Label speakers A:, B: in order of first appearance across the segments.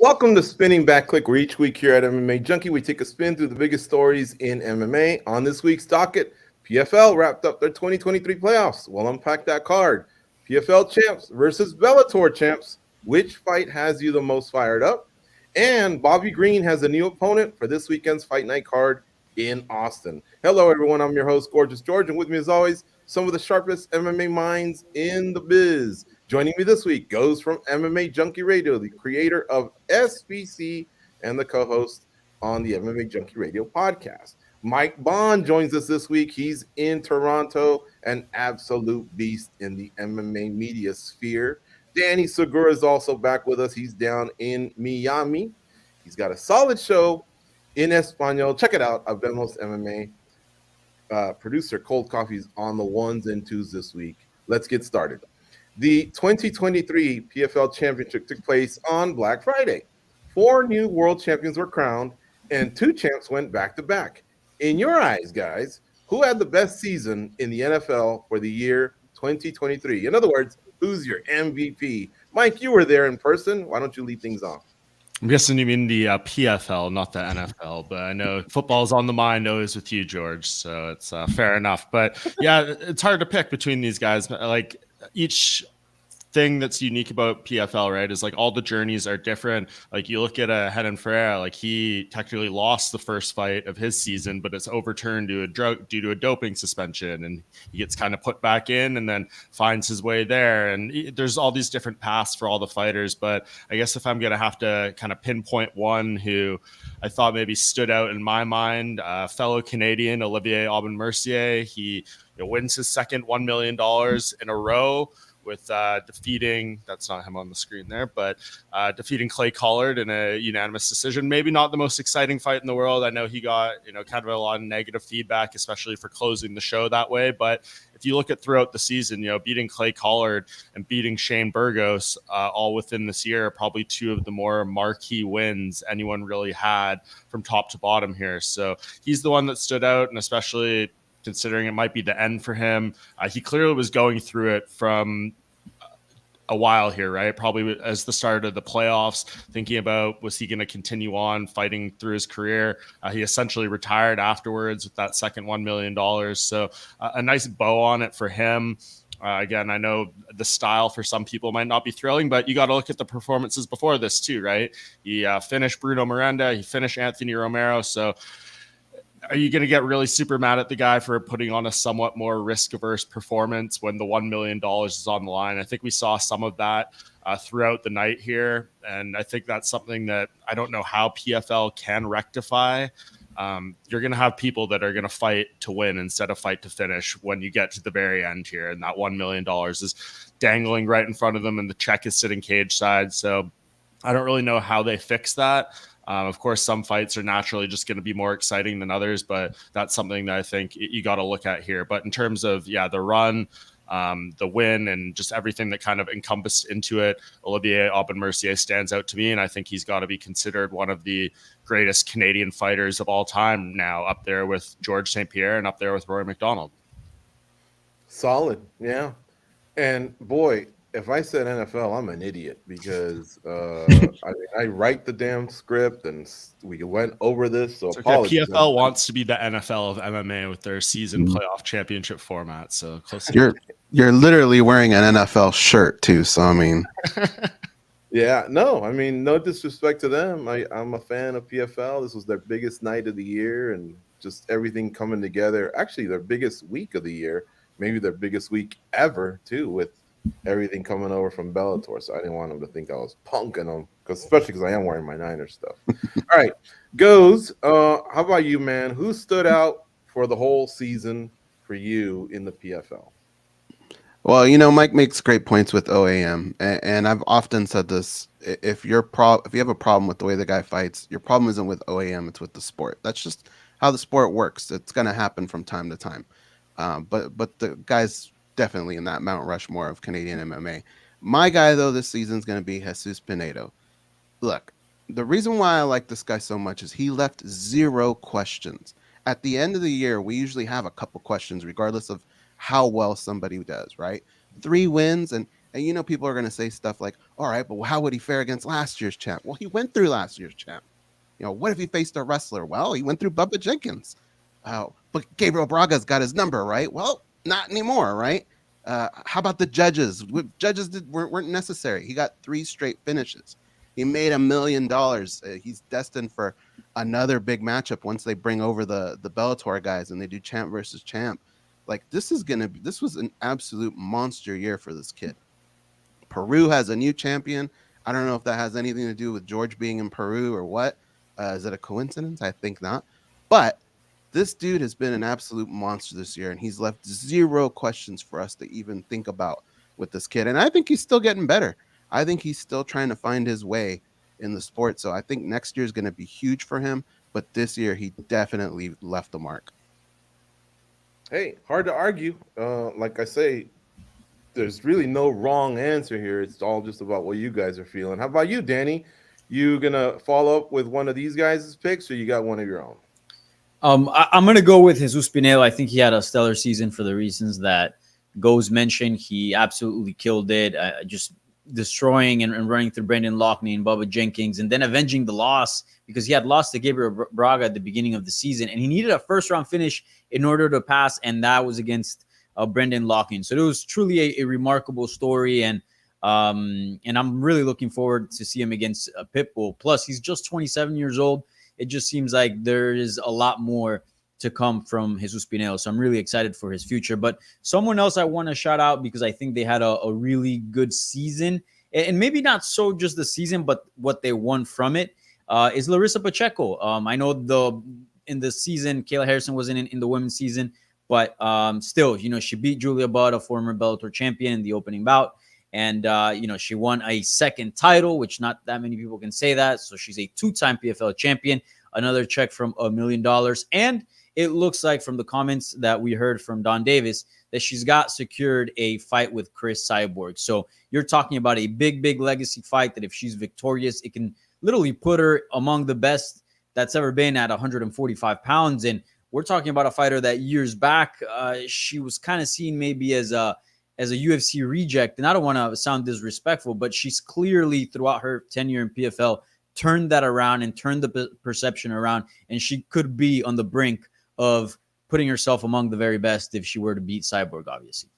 A: Welcome to Spinning Back Clique, where each week here at MMA Junkie, we take a spin through the biggest stories in MMA. On this week's docket, PFL wrapped up their 2023 playoffs. We'll unpack that card. PFL champs versus Bellator champs. Which fight has you the most fired up? And Bobby Green has a new opponent for this weekend's Fight Night card in Austin. Hello, everyone. I'm your host, Gorgeous George, and with me, as always, some of the sharpest MMA minds in the biz. Joining me this week goes from MMA Junkie Radio, the creator of SBC and the co-host on the MMA Junkie Radio podcast. Mike Bond joins us this week. He's in Toronto, an absolute beast in the MMA media sphere. Danny Segura is also back with us. He's down in Miami. He's got a solid show in Espanol. Check it out. Habemos MMA. Producer Cold Coffee's on the ones and twos this week. Let's get started. The 2023 PFL Championship took place on Black Friday. 4 new world champions were crowned, and 2 champs went back-to-back. In your eyes, guys, who had the best season in the NFL for the year 2023? In other words, who's your MVP? Mike, you were there in person. Why don't you lead things off?
B: I'm guessing you mean the PFL, not the NFL, but I know football's on the mind always with you, George, so it's fair enough. But yeah, it's hard to pick between these guys. Like each thing that's unique about PFL, right, is like all the journeys are different. Like you look at a Renan Ferreira, like he technically lost the first fight of his season, but it's overturned due to a doping suspension, and he gets kind of put back in and then finds his way there. And there's all these different paths for all the fighters. But I guess if I'm gonna have to kind of pinpoint one who I thought maybe stood out in my mind, fellow Canadian Olivier Aubin-Mercier, he wins his second $1 million in a row with defeating, that's not him on the screen there, but defeating Clay Collard in a unanimous decision. Maybe not the most exciting fight in the world. I know he got, kind of a lot of negative feedback, especially for closing the show that way. But if you look at throughout the season, beating Clay Collard and beating Shane Burgos all within this year, are probably 2 of the more marquee wins anyone really had from top to bottom here. So he's the one that stood out, and especially considering it might be the end for him. He clearly was going through it from a while here, right? Probably as the start of the playoffs, thinking about, was he going to continue on fighting through his career? He essentially retired afterwards with that second $1 million. So a nice bow on it for him. Again, I know the style for some people might not be thrilling, but you got to look at the performances before this too, right? He finished Bruno Miranda. He finished Anthony Romero. So are you going to get really super mad at the guy for putting on a somewhat more risk-averse performance when the $1 million is on the line? I think we saw some of that throughout the night here, and I think that's something that I don't know how PFL can rectify. You're going to have people that are going to fight to win instead of fight to finish when you get to the very end here, and that $1 million is dangling right in front of them, and the check is sitting cage side. So I don't really know how they fix that. Of course, some fights are naturally just going to be more exciting than others, but that's something that I think you got to look at here. But in terms of, the run, the win, and just everything that kind of encompassed into it, Olivier Aubin-Mercier stands out to me, and I think he's got to be considered one of the greatest Canadian fighters of all time now, up there with George St. Pierre and up there with Rory McDonald.
A: Solid, yeah. And boy, if I said NFL, I'm an idiot because I write the damn script and we went over this. So apologies.
B: PFL wants to be the NFL of MMA with their season playoff championship format. So close.
C: You're literally wearing an NFL shirt too. So I mean,
A: yeah, no, I mean, no disrespect to them. I'm a fan of PFL. This was their biggest night of the year, and just everything coming together. Actually, their biggest week of the year, maybe their biggest week ever too, with everything coming over from Bellator. So I didn't want them to think I was punking them, especially because I am wearing my Niners stuff. All right, Goes, how about you, man? Who stood out for the whole season for you in the PFL?
C: Well, Mike makes great points with OAM, and I've often said this: if you have a problem with the way the guy fights, your problem isn't with OAM; it's with the sport. That's just how the sport works. It's going to happen from time to time. But the guy's definitely in that Mount Rushmore of Canadian MMA. My guy, though, this season is going to be Jesus Pinedo. Look, the reason why I like this guy so much is he left 0 questions. At the end of the year, we usually have a couple questions, regardless of how well somebody does, right? 3 wins, and And you know, people are going to say stuff like, all right, but how would he fare against last year's champ? Well, he went through last year's champ. You know, what if he faced a wrestler? Well, he went through Bubba Jenkins. But Gabriel Braga's got his number, right? Well, not anymore, right? How about the judges? Judges weren't necessary. He got 3 straight finishes. He made $1 million. He's destined for another big matchup once they bring over the Bellator guys and they do champ versus champ. Like this was an absolute monster year for this kid. Peru has a new champion. I don't know if that has anything to do with George being in Peru or what. Is it a coincidence? I think not. But this dude has been an absolute monster this year, and he's left 0 questions for us to even think about with this kid. And I think he's still getting better. I think he's still trying to find his way in the sport. So I think next year is going to be huge for him. But this year, he definitely left the mark.
A: Hey, hard to argue. Like I say, there's really no wrong answer here. It's all just about what you guys are feeling. How about you, Danny? You gonna follow up with one of these guys' picks, or you got one of your own?
D: I'm going to go with Jesus Pineda. I think he had a stellar season for the reasons that Goes mentioned. He absolutely killed it, just destroying and running through Brendan Loughnane and Bubba Jenkins, and then avenging the loss because he had lost to Gabriel Braga at the beginning of the season, and he needed a first-round finish in order to pass, and that was against Brendan Loughnane. So it was truly a remarkable story, and I'm really looking forward to see him against Pitbull. Plus, he's just 27 years old. It just seems like there is a lot more to come from Jesus Pineda. So I'm really excited for his future. But someone else I want to shout out because I think they had a really good season. And maybe not so just the season, but what they won from it is Larissa Pacheco. I know in the season, Kayla Harrison wasn't in the women's season. But still, you know, she beat Julia Budd, a former Bellator champion, in the opening bout. And, you know, she won a second title, which not that many people can say that. So she's a 2-time PFL champion, another check from $1 million. And it looks like from the comments that we heard from Don Davis that she's got secured a fight with Cris Cyborg. So you're talking about a big legacy fight that if she's victorious, it can literally put her among the best that's ever been at 145 pounds. And we're talking about a fighter that years back, she was kind of seen maybe as a UFC reject. And I don't want to sound disrespectful, but she's clearly throughout her tenure in PFL turned that around and turned the perception around. And she could be on the brink of putting herself among the very best if she were to beat Cyborg, obviously.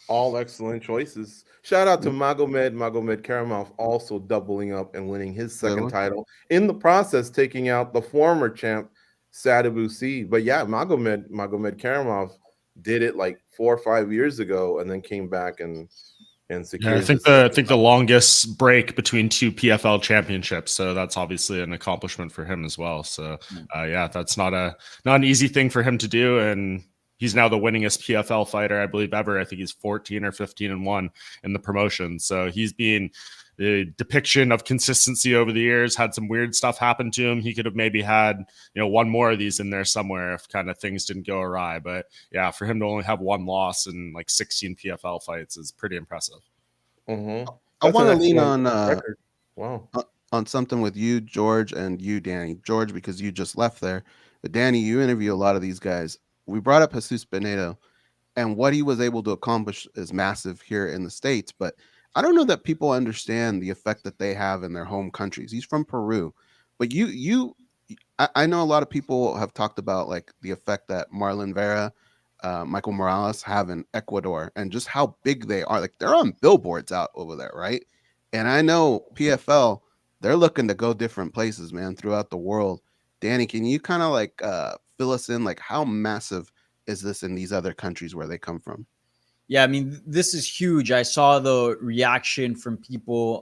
A: All excellent choices. Shout out to Magomed Karamov also doubling up and winning his second title. In the process, taking out the former champ, Sadabusi. But yeah, Magomed Karamov did it like 4 or 5 years ago and then came back and secured.
B: Yeah, I think the longest break between 2 PFL championships. So that's obviously an accomplishment for him as well. So yeah, that's not an easy thing for him to do. And he's now the winningest PFL fighter, I believe, ever. I think he's 14 or 15-1 in the promotion. So he's been the depiction of consistency over the years. Had some weird stuff happen to him. He could have maybe had, you know, one more of these in there somewhere if kind of things didn't go awry. But yeah, for him to only have 1 loss in like 16 PFL fights is pretty impressive.
A: Mm-hmm.
C: I want to lean on
A: on
C: something with you, George, and you, Danny. George, because you just left there. But Danny, you interview a lot of these guys. We brought up Jesus Pineda, and what he was able to accomplish is massive here in the States. But I don't know that people understand the effect that they have in their home countries. He's from Peru, but I know a lot of people have talked about like the effect that Marlon Vera, Michael Morales have in Ecuador and just how big they are. Like they're on billboards out over there, right? And I know PFL, they're looking to go different places, man, throughout the world. Danny, can you kind of like fill us in? Like how massive is this in these other countries where they come from?
D: Yeah, I mean, this is huge. I saw the reaction from people,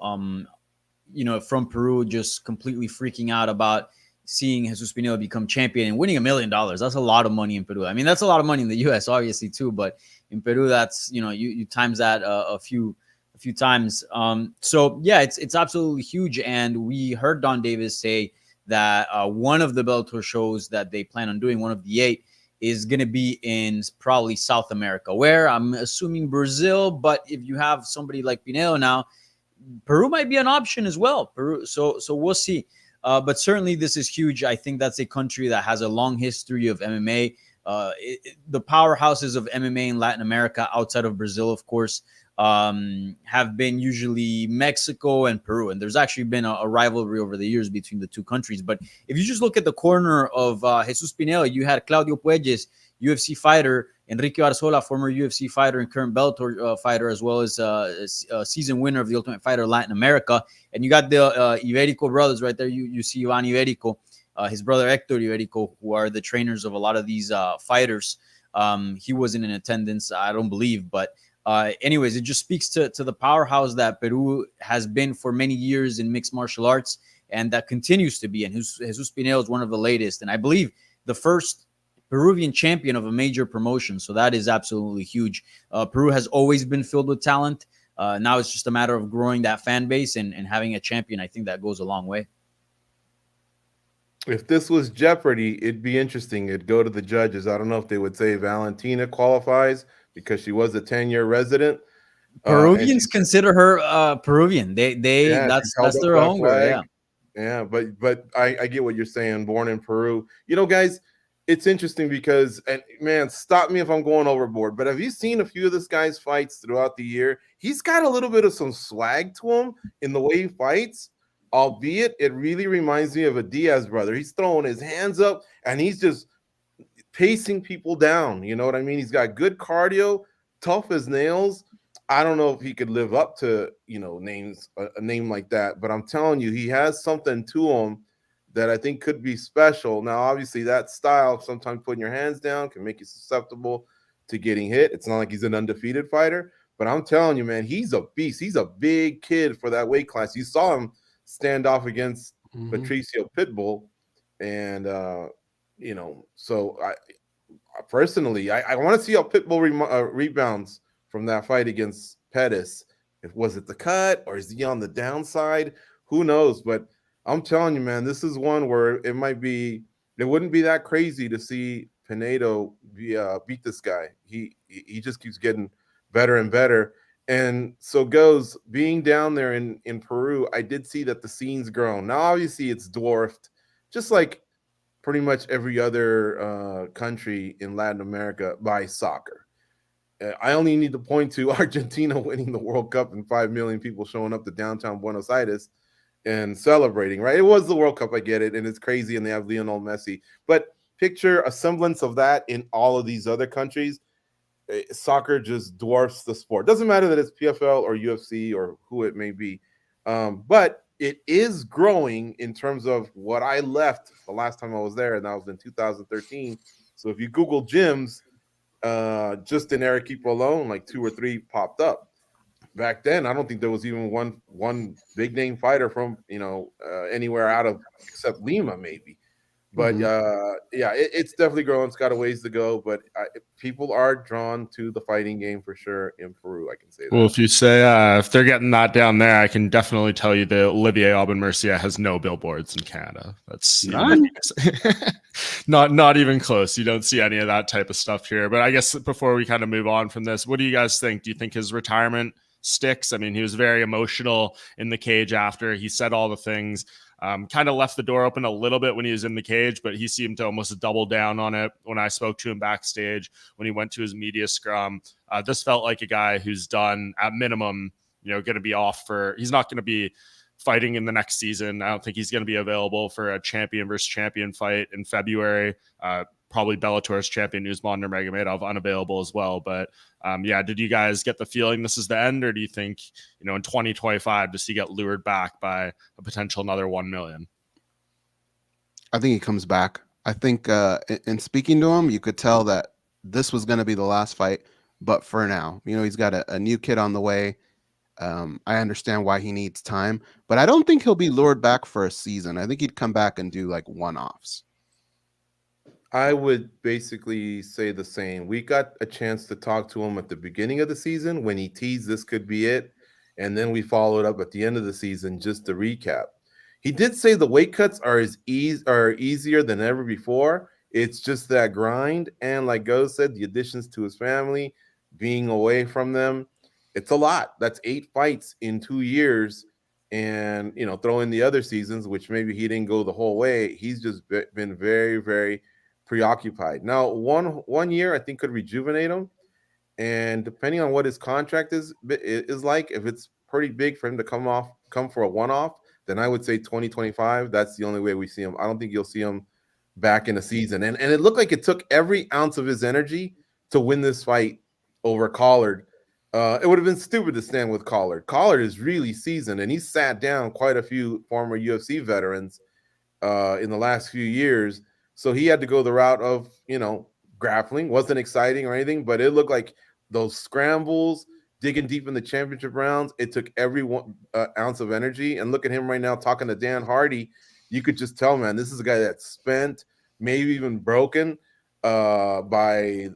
D: you know, from Peru just completely freaking out about seeing Jesus Pineda become champion and winning $1 million. That's a lot of money in Peru. I mean, that's a lot of money in the US, obviously, too. But in Peru, that's, you know, you times that a few times. So, yeah, it's absolutely huge. And we heard Don Davis say that one of the Bellator shows that they plan on doing, one of the 8, is going to be in probably South America, where I'm assuming Brazil. But if you have somebody like Pineda now, Peru might be an option as well. Peru, so we'll see. But certainly this is huge. I think that's a country that has a long history of MMA. The powerhouses of MMA in Latin America, outside of Brazil, of course, have been usually Mexico and Peru. And there's actually been a rivalry over the years between the two countries. But if you just look at the corner of Jesus Pineda, you had Claudio Puelles, UFC fighter, Enrique Arzola, former UFC fighter and current Bellator fighter, as well as a season winner of the Ultimate Fighter Latin America. And you got the Iberico brothers right there. You see Ivan Iberico, his brother Hector Iberico, who are the trainers of a lot of these fighters. He wasn't in attendance, I don't believe, but anyways, it just speaks to the powerhouse that Peru has been for many years in mixed martial arts, and that continues to be. And Jesus Pineda is one of the latest, and I believe the first Peruvian champion of a major promotion. So that is absolutely huge. Peru has always been filled with talent. Now it's just a matter of growing that fan base and having a champion. I think that goes a long way.
A: If this was Jeopardy, it'd be interesting. It'd go to the judges. I don't know if they would say Valentina qualifies because she was a 10-year resident.
D: Peruvians consider her Peruvian. That's their homegirl.
A: Yeah, but I get what you're saying. Born in Peru, guys. It's interesting because, and man, stop me if I'm going overboard, but have you seen a few of this guy's fights throughout the year? He's got a little bit of some swag to him in the way he fights, albeit it really reminds me of a Diaz brother. He's throwing his hands up and he's just pacing people down. You know what I mean? He's got good cardio, tough as nails. I don't know if he could live up to, a name like that, but I'm telling you, he has something to him that I think could be special. Now, obviously, that style, sometimes putting your hands down, can make you susceptible to getting hit. It's not like he's an undefeated fighter, but I'm telling you, man, he's a beast. He's a big kid for that weight class. You saw him stand off against Patricio Pitbull, and so I personally, I want to see how Pitbull rebounds from that fight against Pettis. Was it the cut, or is he on the downside? Who knows? But I'm telling you, man, this is one where it wouldn't be that crazy to see Pinedo beat this guy. He just keeps getting better and better. And so goes being down there in Peru, I did see that the scene's grown. Now, obviously, it's dwarfed, just like pretty much every other country in Latin America, by soccer. I only need to point to Argentina winning the World Cup and 5 million people showing up to downtown Buenos Aires and celebrating, right? It was the World Cup, I get it, and it's crazy, and they have Lionel Messi. But picture a semblance of that in all of these other countries. Soccer just dwarfs the sport. Doesn't matter that it's PFL or UFC or who it may be. But it is growing in terms of what I left the last time I was there, and that was in 2013. So if you Google gyms, just in Arequipa alone, like 2 or 3 popped up. Back then, I don't think there was even one big name fighter from anywhere out of except Lima, maybe. But it's definitely growing. It's got a ways to go, but people are drawn to the fighting game for sure in Peru. I can say that.
B: Well, if you say if they're getting that down there, I can definitely tell you that Olivier Aubin-Mercier has no billboards in Canada. That's not even close. You don't see any of that type of stuff here. But I guess before we kind of move on from this, what do you guys think? Do you think his retirement sticks? I mean, he was very emotional in the cage after. He said all the things. Kind of left the door open a little bit when he was in the cage, but he seemed to almost double down on it when I spoke to him backstage when he went to his media scrum. This felt like a guy who's done at minimum, going to be off he's not going to be fighting in the next season. I don't think he's going to be available for a champion versus champion fight in February. Probably Bellator's champion Usman Nurmagomedov unavailable as well. But did you guys get the feeling this is the end, or do you think, in 2025, does he get lured back by a potential another 1 million?
C: I think he comes back. I think in speaking to him, you could tell that this was going to be the last fight. But for now, he's got a new kid on the way. I understand why he needs time, but I don't think he'll be lured back for a season. I think he'd come back and do like one-offs.
A: I would basically say the same. We got a chance to talk to him at the beginning of the season when he teased this could be it. And then we followed up at the end of the season just to recap. He did say the weight cuts are easier than ever before. It's just that grind. And like Go said, the additions to his family, being away from them, it's a lot. That's 8 fights in 2 years. And, throw in the other seasons, which maybe he didn't go the whole way. He's just been very, very preoccupied. Now, one year I think could rejuvenate him. and depending on what his contract is like, if it's pretty big for him to come for a one-off, then I would say 2025. That's the only way we see him. I don't think you'll see him back in the season. And it looked like it took every ounce of his energy to win this fight over Collard. It would have been stupid to stand with Collard. Collard is really seasoned, and he sat down quite a few former UFC veterans in the last few years. So he had to go the route of, grappling. Wasn't exciting or anything, but it looked like those scrambles, digging deep in the championship rounds, it took every ounce of energy. And look at him right now talking to Dan Hardy. You could just tell, man, this is a guy that's spent, maybe even broken by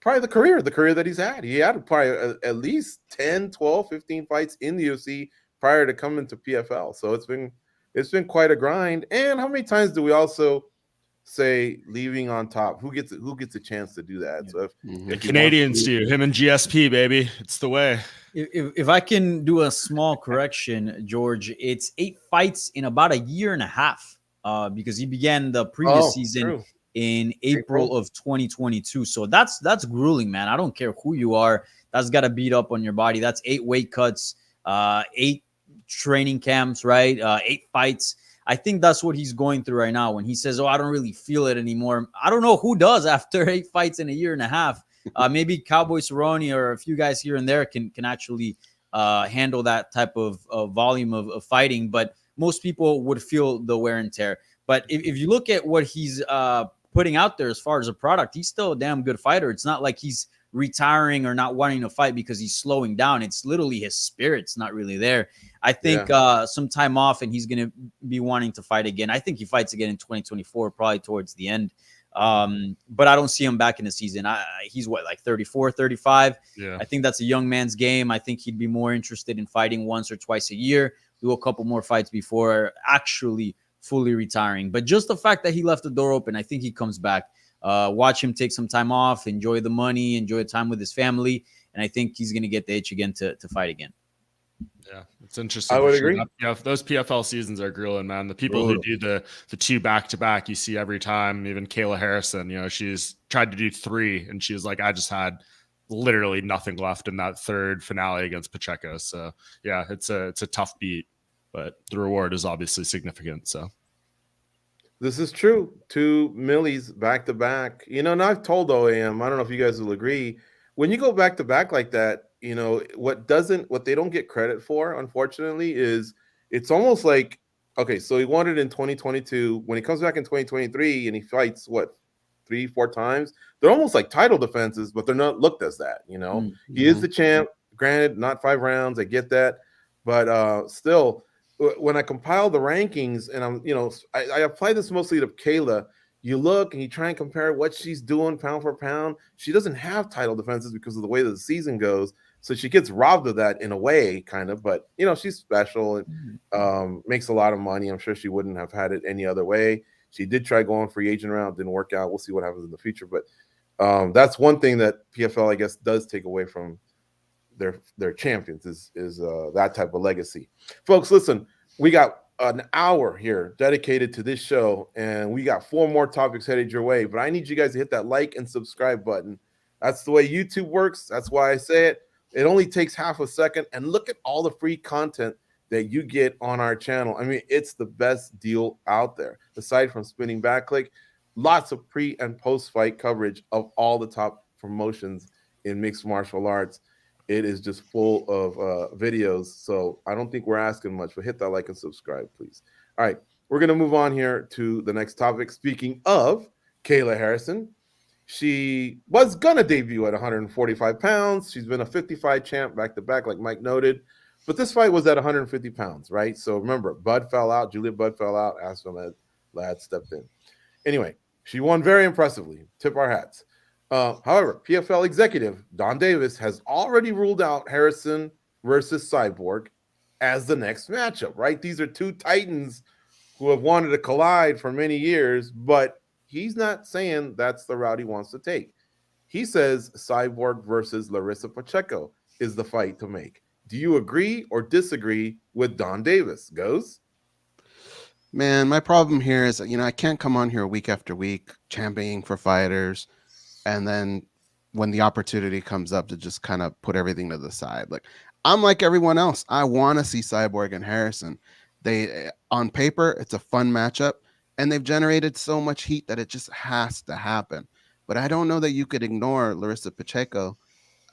A: probably the career that he's had. He had probably at least 10, 12, 15 fights in the UFC prior to coming to PFL. So it's been quite a grind. And how many times do we also say leaving on top? Who gets a chance to do that? So if
B: the Canadians do, him and GSP, baby, it's the way.
D: If I can do a small correction, George, it's 8 fights in about a year and a half because he began the previous season in April of 2022. So that's grueling, man. I don't care who you are. That's got to beat up on your body. That's 8 weight cuts, 8 training camps, right? 8 fights. I think that's what he's going through right now when he says, I don't really feel it anymore. I don't know who does after 8 fights in a year and a half. Maybe Cowboy Cerrone or a few guys here and there can actually handle that type of volume of fighting. But most people would feel the wear and tear. But if you look at what he's putting out there as far as a product, he's still a damn good fighter. It's not like he's retiring or not wanting to fight because he's slowing down. It's literally his spirit's not really there. I think some time off and he's going to be wanting to fight again. I think he fights again in 2024, probably towards the end. But I don't see him back in the season. He's like 34, 35. Yeah. I think that's a young man's game. I think he'd be more interested in fighting once or twice a year, do a couple more fights before actually fully retiring. But just the fact that he left the door open, I think he comes back. Watch him take some time off, enjoy the money, enjoy time with his family. And I think he's going to get the itch again to fight again.
B: Yeah, it's interesting.
A: I would agree.
B: Yeah, those PFL seasons are grueling, man. The people who do the 2 back-to-back, you see every time. Even Kayla Harrison, she's tried to do 3, and she was like, I just had literally nothing left in that 3rd finale against Pacheco. So yeah, it's a tough beat, but the reward is obviously significant. So
A: this is true. 2 millies back-to-back. And I've told OAM, I don't know if you guys will agree, when you go back-to-back like that, what they don't get credit for, unfortunately, is it's almost like, okay, so he won it in 2022. When he comes back in 2023 and he fights 3-4 times, they're almost like title defenses, but they're not looked as that. He is the champ. Granted, not 5 rounds. I get that, but still, when I compile the rankings and I apply this mostly to Kayla. You look and you try and compare what she's doing pound for pound. She doesn't have title defenses because of the way that the season goes. So she gets robbed of that in a way, kind of. But, she's special and makes a lot of money. I'm sure she wouldn't have had it any other way. She did try going free agent route. Didn't work out. We'll see what happens in the future. But that's one thing that PFL, I guess, does take away from their champions is that type of legacy. Folks, listen, we got an hour here dedicated to this show, and we got 4 more topics headed your way. But I need you guys to hit that like and subscribe button. That's the way YouTube works. That's why I say it. It only takes half a second, and look at all the free content that you get on our channel. I mean, it's the best deal out there. Aside from spinning Back Clique, lots of pre and post fight coverage of all the top promotions in mixed martial arts. It is just full of videos. So I don't think we're asking much, but hit that like and subscribe, please. All right, we're going to move on here to the next topic. Speaking of Kayla Harrison, she was going to debut at 145 pounds. She's been a 55 champ back-to-back, like Mike noted. But this fight was at 150 pounds, right? So remember, Bud fell out. Julia Bud fell out. Aspen Ladd stepped in. Anyway, she won very impressively. Tip our hats. However, PFL executive Don Davis has already ruled out Harrison versus Cyborg as the next matchup, right? These are 2 titans who have wanted to collide for many years, but he's not saying that's the route he wants to take. He says Cyborg versus Larissa Pacheco is the fight to make. Do you agree or disagree with Don Davis? Goes?
C: Man, my problem here is, I can't come on here week after week championing for fighters and then when the opportunity comes up to just kind of put everything to the side. Like, I'm like everyone else. I want to see Cyborg and Harrison. They, on paper, it's a fun matchup, and they've generated so much heat that it just has to happen. But I don't know that you could ignore Larissa Pacheco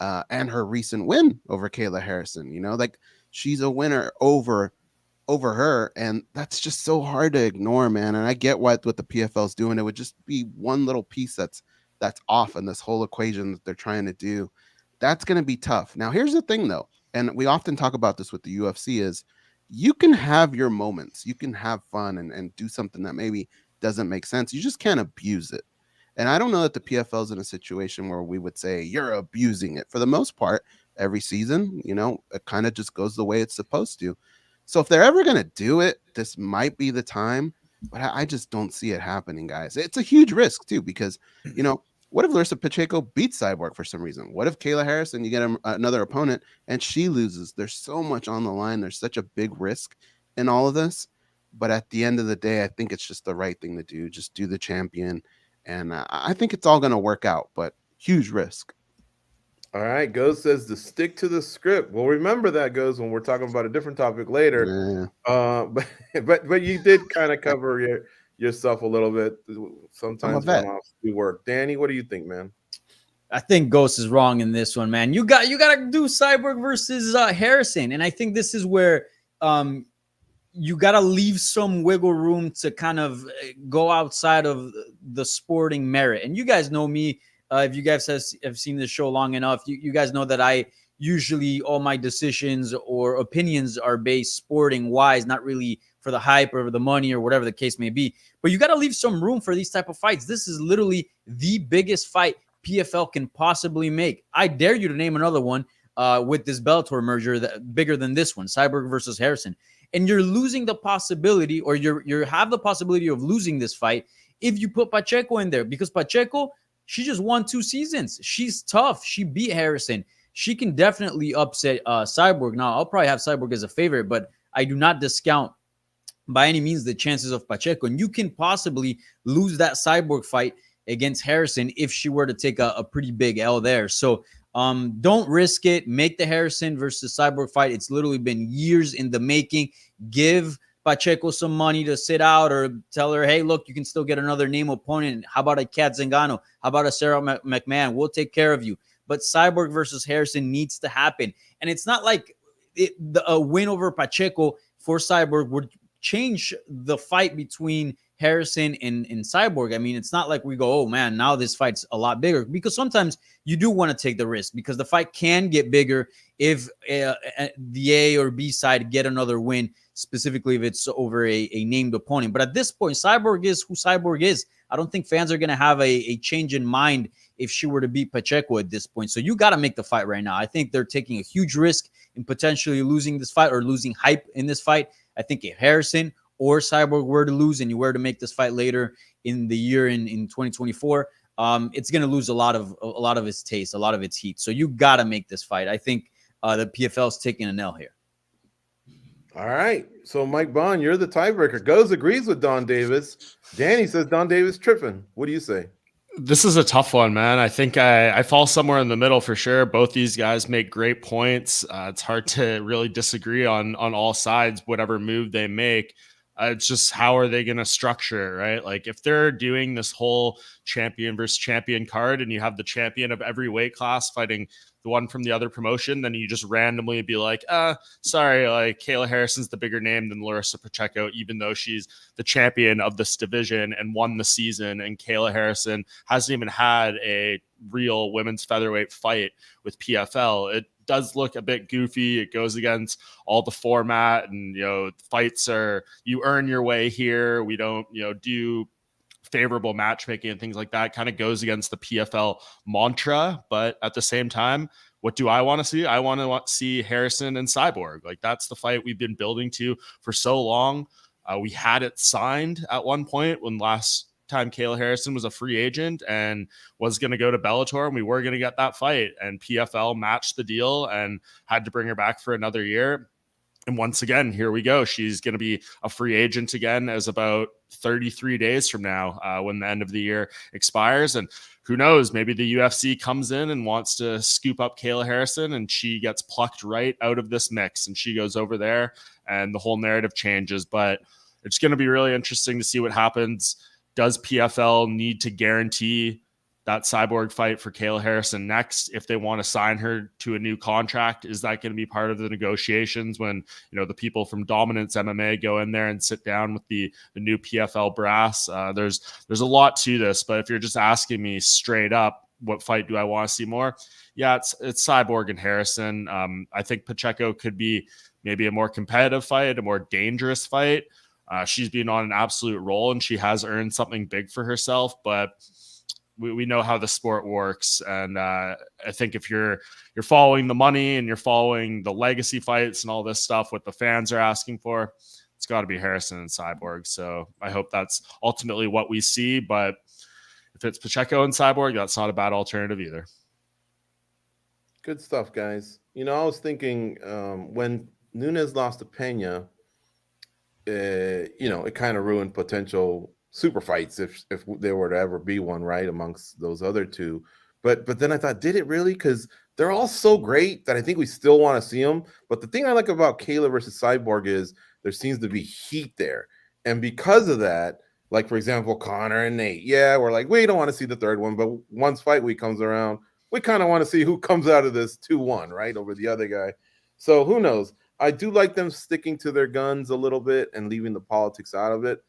C: and her recent win over Kayla Harrison. You know, like, she's a winner over her, and that's just so hard to ignore, man. And I get what the PFL is doing. It would just be one little piece that's off in this whole equation that they're trying to do. That's going to be tough. Now, here's the thing, though, and we often talk about this with the UFC, is you can have your moments, you can have fun and do something that maybe doesn't make sense. You just can't abuse it. And I don't know that the PFL is in a situation where we would say you're abusing it. For the most part, every season, you know, it kind of just goes the way it's supposed to. So if they're ever going to do it, this might be the time, but I just don't see it happening, guys. It's a huge risk too, because, you know, what if Larissa Pacheco beats Cyborg for some reason? What if Kayla Harrison, you get another opponent and she loses? There's so much on the line. There's such a big risk in all of this. But at the end of the day, I think it's just the right thing to do. Just do the champion. And I think it's all going to work out, but huge risk.
A: All right, Goes says to stick to the script. Well, remember that, Goes, when we're talking about a different topic later.
C: Yeah.
A: But you did kind of cover yourself a little bit. Sometimes one-offs do work. Danny, what do you think, man?
D: I think Ghost is wrong in this one, man. You got to do Cyborg versus Harrison, and I think this is where you got to leave some wiggle room to kind of go outside of the sporting merit. And you guys know me. If you guys have seen this show long enough, you guys know that I usually all my decisions or opinions are based sporting wise, not really for the hype or the money or whatever the case may be. But you got to leave some room for these type of fights. This is literally the biggest fight PFL can possibly make. I dare you to name another one with this Bellator merger that bigger than this one, Cyborg versus Harrison. And you're losing the possibility, or you have the possibility of losing this fight if you put Pacheco in there, because Pacheco, she just won 2 seasons. She's tough. She beat Harrison. She can definitely upset Cyborg. Now, I'll probably have Cyborg as a favorite, but I do not discount by any means the chances of Pacheco. And you can possibly lose that Cyborg fight against Harrison if she were to take a pretty big L there. So don't risk it. Make the Harrison versus Cyborg fight. It's literally been years in the making. Give Pacheco some money to sit out, or tell her, hey, look, you can still get another name opponent. How about a Kat Zingano? How about a Sarah McMahon? We'll take care of you. But Cyborg versus Harrison needs to happen. And it's not like a win over Pacheco for Cyborg would change the fight between Harrison and Cyborg. I mean, it's not like we go, oh man, now this fight's a lot bigger, because sometimes you do want to take the risk, because the fight can get bigger if the A or B side get another win, specifically if it's over a named opponent. But at this point, Cyborg is who Cyborg is. I don't think fans are going to have a change in mind if she were to beat Pacheco at this point. So you got to make the fight right now. I think they're taking a huge risk in potentially losing this fight or losing hype in this fight. I think if Harrison or Cyborg were to lose and you were to make this fight later in the year in 2024, it's going to lose a lot of its taste, a lot of its heat. So you got to make this fight. I think the PFL is taking an L here.
A: All right. So, Mike Bond, you're the tiebreaker. Goes agrees with Don Davis. Danny says Don Davis tripping. What do you say?
B: This is a tough one, man. I think I fall somewhere in the middle for sure. Both these guys make great points. It's hard to really disagree on all sides, whatever move they make. It's just how are they going to structure it, right? Like if they're doing this whole champion versus champion card and you have the champion of every weight class fighting the one from the other promotion, then you just randomly be like, sorry, like Kayla Harrison's the bigger name than Larissa Pacheco, even though she's the champion of this division and won the season. And Kayla Harrison hasn't even had a real women's featherweight fight with PFL. It does look a bit goofy. It goes against all the format, and fights are, you earn your way here. We don't do favorable matchmaking and things like that. Kind of goes against the PFL mantra, but at the same time, what do I want to see? I want to see Harrison and Cyborg. Like that's the fight we've been building to for so long. We had it signed at one point when last time Kayla Harrison was a free agent and was going to go to Bellator, and we were going to get that fight, and PFL matched the deal and had to bring her back for another year. And once again, here we go. She's going to be a free agent again as about 33 days from now when the end of the year expires. And who knows, maybe the UFC comes in and wants to scoop up Kayla Harrison and she gets plucked right out of this mix and she goes over there and the whole narrative changes. But it's going to be really interesting to see what happens. Does PFL need to guarantee that Cyborg fight for Kayla Harrison next if they want to sign her to a new contract? Is that going to be part of the negotiations when, you know, the people from Dominance MMA go in there and sit down with the new PFL brass? There's a lot to this, but if you're just asking me straight up, what fight do I want to see more? Yeah, it's Cyborg and Harrison. I think Pacheco could be maybe a more competitive fight, a more dangerous fight. She's been on an absolute roll and she has earned something big for herself, but we know how the sport works. And I think if you're following the money and you're following the legacy fights and all this stuff, what the fans are asking for, it's got to be Harrison and Cyborg. So I hope that's ultimately what we see. But if it's Pacheco and Cyborg, that's not a bad alternative either.
A: Good stuff, guys. You know, I was thinking when Nunes lost to Pena, you know, it kind of ruined potential super fights if there were to ever be one, right, amongst those other two. But then I thought, did it really? Because they're all so great that I think we still want to see them. But the thing I like about Kayla versus Cyborg is there seems to be heat there. And because of that, like, for example, Connor and Nate, yeah, we're like, we don't want to see the third one. But once fight week comes around, we kind of want to see who comes out of this 2-1, right, over the other guy. So who knows? I do like them sticking to their guns a little bit and leaving the politics out of it.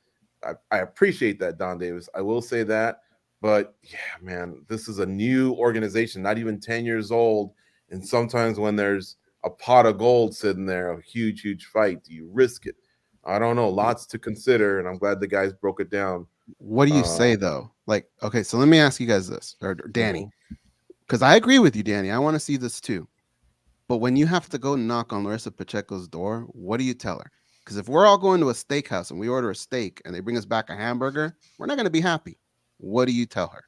A: I appreciate that, Don Davis. I will say that. But, yeah, man, this is a new organization, not even 10 years old. And sometimes when there's a pot of gold sitting there, a huge, huge fight, do you risk it? I don't know. Lots to consider, and I'm glad the guys broke it down.
C: What do you say, though? Like, okay, so let me ask you guys this, or Danny, because I agree with you, Danny. I want to see this too. But when you have to go knock on Larissa Pacheco's door, what do you tell her? Because if we're all going to a steakhouse and we order a steak and they bring us back a hamburger, we're not going to be happy. What do you tell her?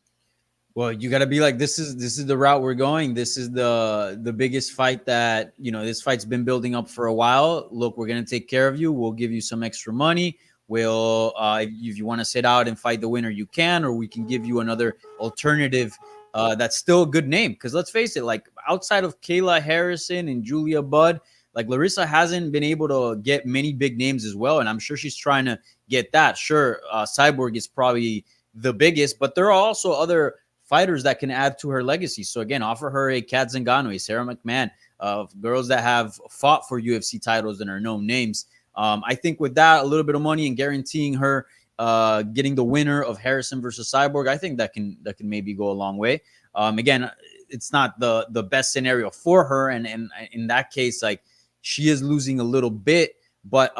D: Well, you got to be like, this is the route we're going. This is the biggest fight that, you know, this fight's been building up for a while. Look, we're going to take care of you. We'll give you some extra money. We'll, if you want to sit out and fight the winner, you can, or we can give you another alternative that's still a good name. Because let's face it, like outside of Kayla Harrison and Julia Budd, like Larissa hasn't been able to get many big names as well. And I'm sure she's trying to get that. Sure, Cyborg is probably the biggest, but there are also other fighters that can add to her legacy. So again, offer her a Kat Zingano, a Sarah McMahon, girls that have fought for UFC titles and are known names. I think with that, a little bit of money and guaranteeing her getting the winner of Harrison versus Cyborg, I think that can maybe go a long way. Again, it's not the best scenario for her, and in that case, like she is losing a little bit. But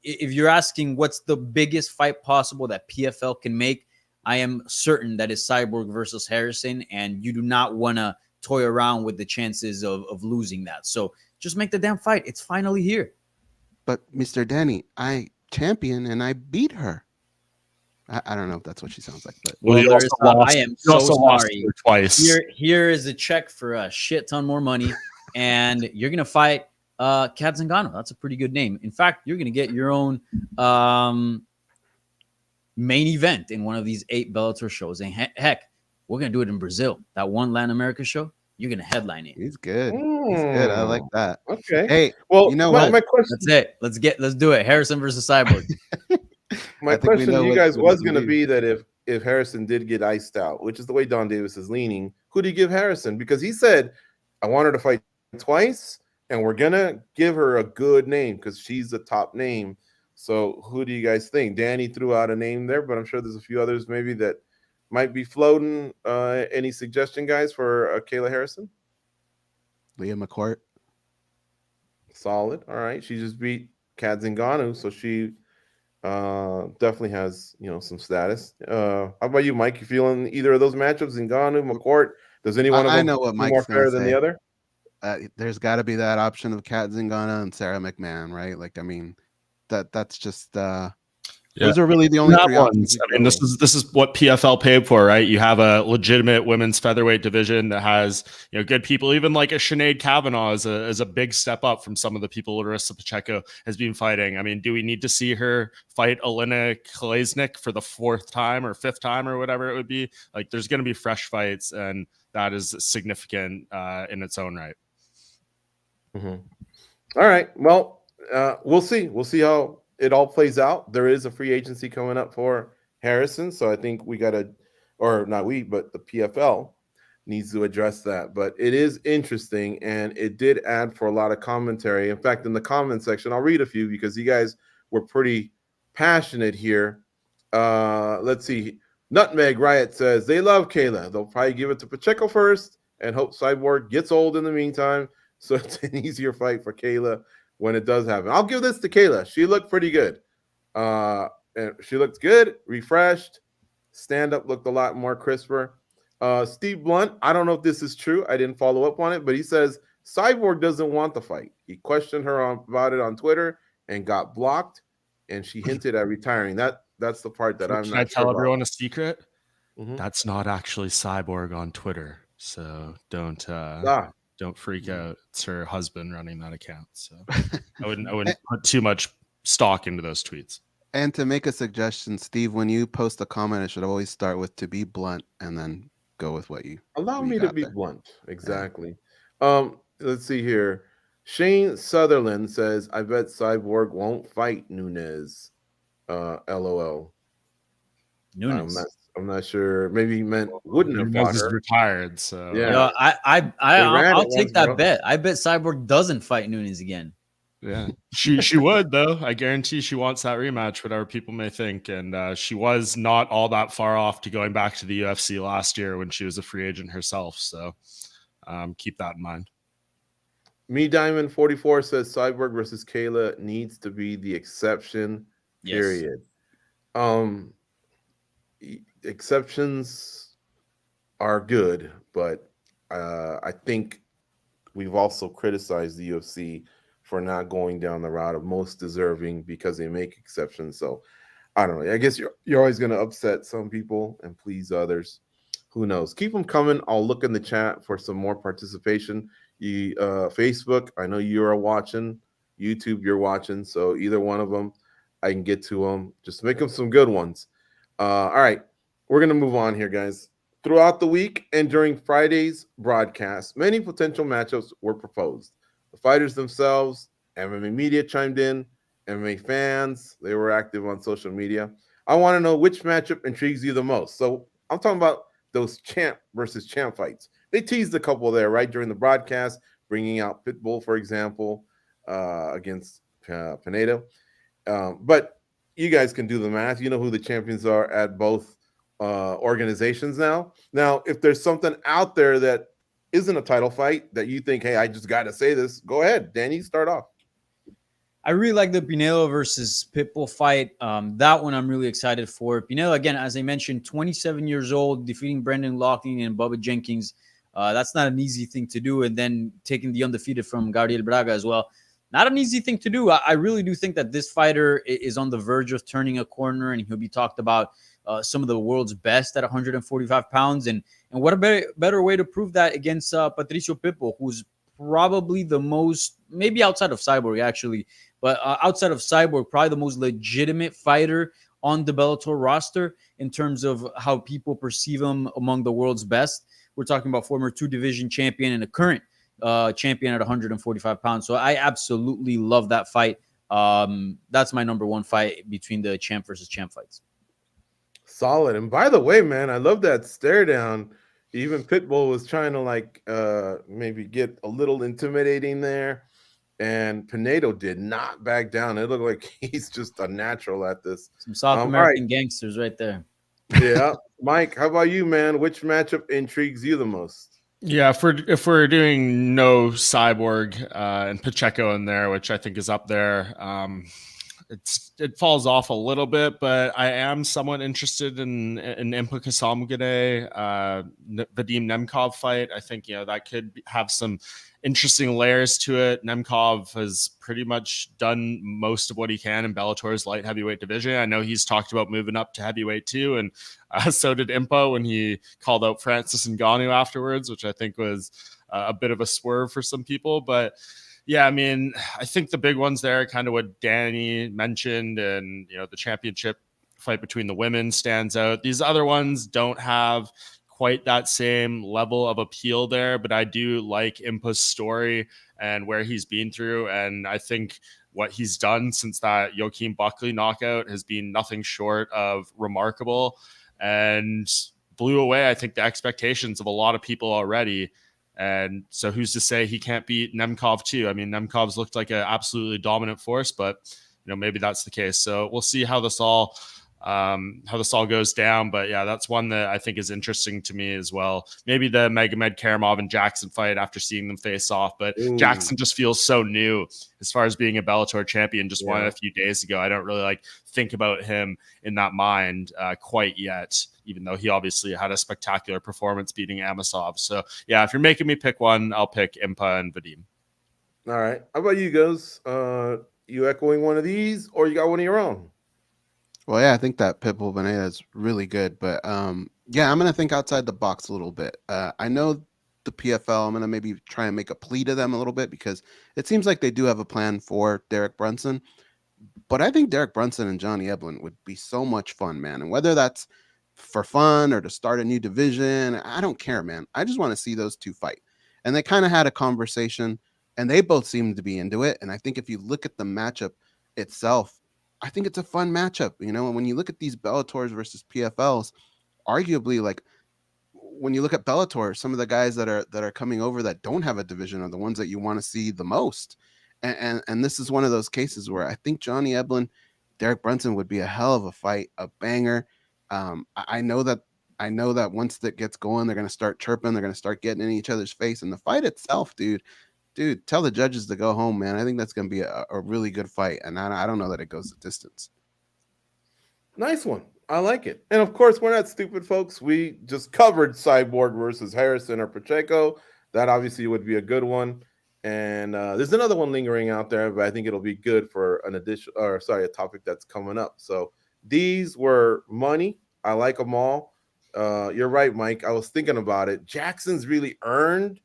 D: if you're asking what's the biggest fight possible that PFL can make, I am certain that is Cyborg versus Harrison, and you do not want to toy around with the chances of losing that. So just make the damn fight. It's finally here.
C: But Mr. Danny, I champion and I beat her. I don't know if that's what she sounds like, but
B: Well, you
D: Larissa,
B: also lost,
D: I am
B: you
D: so
B: also lost
D: sorry.
B: her twice.
D: Here is a check for a shit ton more money, and you're gonna fight Kat Zingano. That's a pretty good name. In fact, you're gonna get your own main event in one of these 8 Bellator shows. And heck, we're gonna do it in Brazil. That one Latin America show, you're gonna headline it.
C: he's good. He's good. I like that.
A: Okay.
C: Hey,
A: Well,
C: you know
A: my,
C: what?
A: my question,
D: That's it. Let's do it. Harrison versus Cyborg.
A: my
C: I think we
A: question
C: know
A: to you
C: what-
A: guys
C: what
A: was
C: it's
A: going to
C: gonna
A: be that if Harrison did get iced out, which is the way Don Davis is leaning, who do you give Harrison? Because he said, I want her to fight twice, and we're going to give her a good name because she's the top name. So who do you guys think? Danny threw out a name there, but I'm sure there's a few others maybe that might be floating. Any suggestion, guys, for Kayla Harrison?
C: Leah McCourt.
A: Solid. All right. She just beat Kat Zingano, so she definitely has, you know, some status. How about you, Mike? You feeling either of those matchups? Zingano, McCourt? Does any one of them
C: I know what
A: be
C: Mike's
A: more
C: gonna
A: fair than
C: say.
A: the other?
C: There's got to be that option of Kat Zingano and Sarah McMahon, right? Like, I mean, that's just
B: Yeah.
C: Those are really the only
B: Not
C: three options.
B: ones. I mean, this is what PFL paid for, right? You have a legitimate women's featherweight division that has, you know, good people. Even like a Sinead Kavanaugh is a big step up from some of the people Larissa Pacheco has been fighting. I mean, do we need to see her fight Alina Kolesnik for the fourth time or fifth time or whatever it would be? Like, there's going to be fresh fights, and that is significant in its own right.
A: Mm-hmm. All right. Well, we'll see. We'll see how it all plays out. There is a free agency coming up for Harrison, so I think we got to, or not we, but the PFL needs to address that. But it is interesting, and it did add for a lot of commentary. In fact, in the comment section, I'll read a few because you guys were pretty passionate here. Let's see. Nutmeg Riot says they love Kayla. They'll probably give it to Pacheco first and hope Cyborg gets old in the meantime. So it's an easier fight for Kayla when it does happen. I'll give this to Kayla. She looked pretty good. And she looked good, refreshed. Stand-up looked a lot more crisper. Steve Blunt, I don't know if this is true. I didn't follow up on it, but he says Cyborg doesn't want the fight. He questioned her about it on Twitter and got blocked, and she hinted at retiring. That's the part that I'm
B: Can
A: not
B: I tell
A: sure
B: everyone
A: about.
B: a secret?
A: Mm-hmm.
B: That's not actually Cyborg on Twitter, so don't freak out. It's her husband running that account, so I wouldn't put too much stock into those tweets.
C: And to make a suggestion, Steve, when you post a comment, it should always start with "to be blunt" and then go with what you
A: Allow
C: what you
A: me to
C: got
A: be
C: there.
A: blunt. Exactly. Let's see here. Shane Sutherland says, I bet Cyborg won't fight Nunes. LOL.
D: Nunes.
A: I'm not sure. Maybe he meant wouldn't have
B: Nunes
A: fought
B: is
A: her.
B: retired, so
A: Yeah.
D: Yo, I'll take
A: once,
D: that
A: bro.
D: bet. I bet Cyborg doesn't fight Nunes again.
B: yeah. She would though. I guarantee she wants that rematch, whatever people may think. And she was not all that far off to going back to the UFC last year when she was a free agent herself. So keep that in mind.
A: Me Diamond 44 says Cyborg versus Kayla needs to be the exception.
D: Yes.
A: Period. Exceptions are good, but I think we've also criticized the UFC for not going down the route of most deserving because they make exceptions. So I don't know. I guess you're always going to upset some people and please others. Who knows? Keep them coming. I'll look in the chat for some more participation. Facebook, I know you are watching. YouTube, you're watching. So either one of them, I can get to them. Just make them some good ones. All right. We're going to move on here, guys. Throughout the week and during Friday's broadcast, many potential matchups were proposed. The fighters themselves, MMA media chimed in, MMA fans, they were active on social media. I want to know which matchup intrigues you the most. So I'm talking about those champ versus champ fights. They teased a couple there, right, during the broadcast, bringing out Pitbull, for example, against Pinedo. But you guys can do the math. You know who the champions are at both organizations now. Now, if there's something out there that isn't a title fight that you think, hey, I just got to say this, go ahead. Danny, start off.
D: I really like the Pinelo versus Pitbull fight. That one I'm really excited for. Pinelo, again, as I mentioned, 27 years old, defeating Brendan Loughnane and Bubba Jenkins. That's not an easy thing to do. And then taking the undefeated from Gabriel Braga as well. Not an easy thing to do. I really do think that this fighter is on the verge of turning a corner, and he'll be talked about some of the world's best at 145 pounds. And what a better way to prove that against Patricio Pitbull, who's probably the most, maybe outside of Cyborg, actually, but outside of Cyborg, probably the most legitimate fighter on the Bellator roster in terms of how people perceive him among the world's best. We're talking about former 2-division champion and a current champion at 145 pounds. So I absolutely love that fight. That's my number one fight between the champ versus champ fights.
A: Solid. And by the way, man, I love that stare down. Even Pitbull was trying to maybe get a little intimidating there. And Pinedo did not back down. It looked like he's just a natural at this.
D: Some South American gangsters right there.
A: Yeah. Mike, how about you, man? Which matchup intrigues you the most?
B: Yeah, if we're doing no Cyborg and Pacheco in there, which I think is up there, it falls off a little bit, but I am somewhat interested in Impa Kasamgane, Vadim Nemkov fight. I think, that could have some interesting layers to it. Nemkov has pretty much done most of what he can in Bellator's light heavyweight division. I know he's talked about moving up to heavyweight too, and so did Impa when he called out Francis Ngannou afterwards, which I think was a bit of a swerve for some people. But yeah, I mean, I think the big ones there, kind of what Danny mentioned, and the championship fight between the women stands out. These other ones don't have quite that same level of appeal there, but I do like Impa's story and where he's been through, and I think what he's done since that Joaquin Buckley knockout has been nothing short of remarkable, and blew away, I think, the expectations of a lot of people already. And so who's to say he can't beat Nemkov too? I mean, Nemkov's looked like an absolutely dominant force, but maybe that's the case. So we'll see how this all goes down. But yeah, that's one that I think is interesting to me as well. Maybe the Magomed Karamov and Jackson fight after seeing them face off, but Jackson just feels so new as far as being a Bellator champion. Just won it a few days ago. I don't really think about him in that mind quite yet, even though he obviously had a spectacular performance beating Amosov. So yeah, if you're making me pick one, I'll pick Impa and Vadim.
A: All right. How about you guys? You echoing one of these, or you got one of your own?
C: Well, yeah, I think that Pitbull Banana is really good, but yeah, I'm gonna think outside the box a little bit. I know the PFL. I'm gonna maybe try and make a plea to them a little bit, because it seems like they do have a plan for Derek Brunson. But I think Derek Brunson and Johnny Eblen would be so much fun, man. And whether that's for fun or to start a new division, I don't care, man. I just want to see those two fight. And they kind of had a conversation, and they both seemed to be into it. And I think if you look at the matchup itself, I think it's a fun matchup, and when you look at these Bellators versus PFLs, arguably, when you look at Bellator, some of the guys that are coming over that don't have a division are the ones that you want to see the most. And this is one of those cases where I think Johnny Eblen, Derek Brunson would be a hell of a fight, a banger. I know that once that gets going, they're going to start chirping, they're going to start getting in each other's face. And the fight itself, dude, tell the judges to go home, man. I think that's going to be a really good fight, and I don't know that it goes the distance.
A: Nice one. I like it. And of course, we're not stupid, folks. We just covered Cyborg versus Harrison or Pacheco. That obviously would be a good one. And there's another one lingering out there, but I think it'll be good for a topic that's coming up. So these were money. I like them all. You're right, Mike. I was thinking about it. Jackson's really earned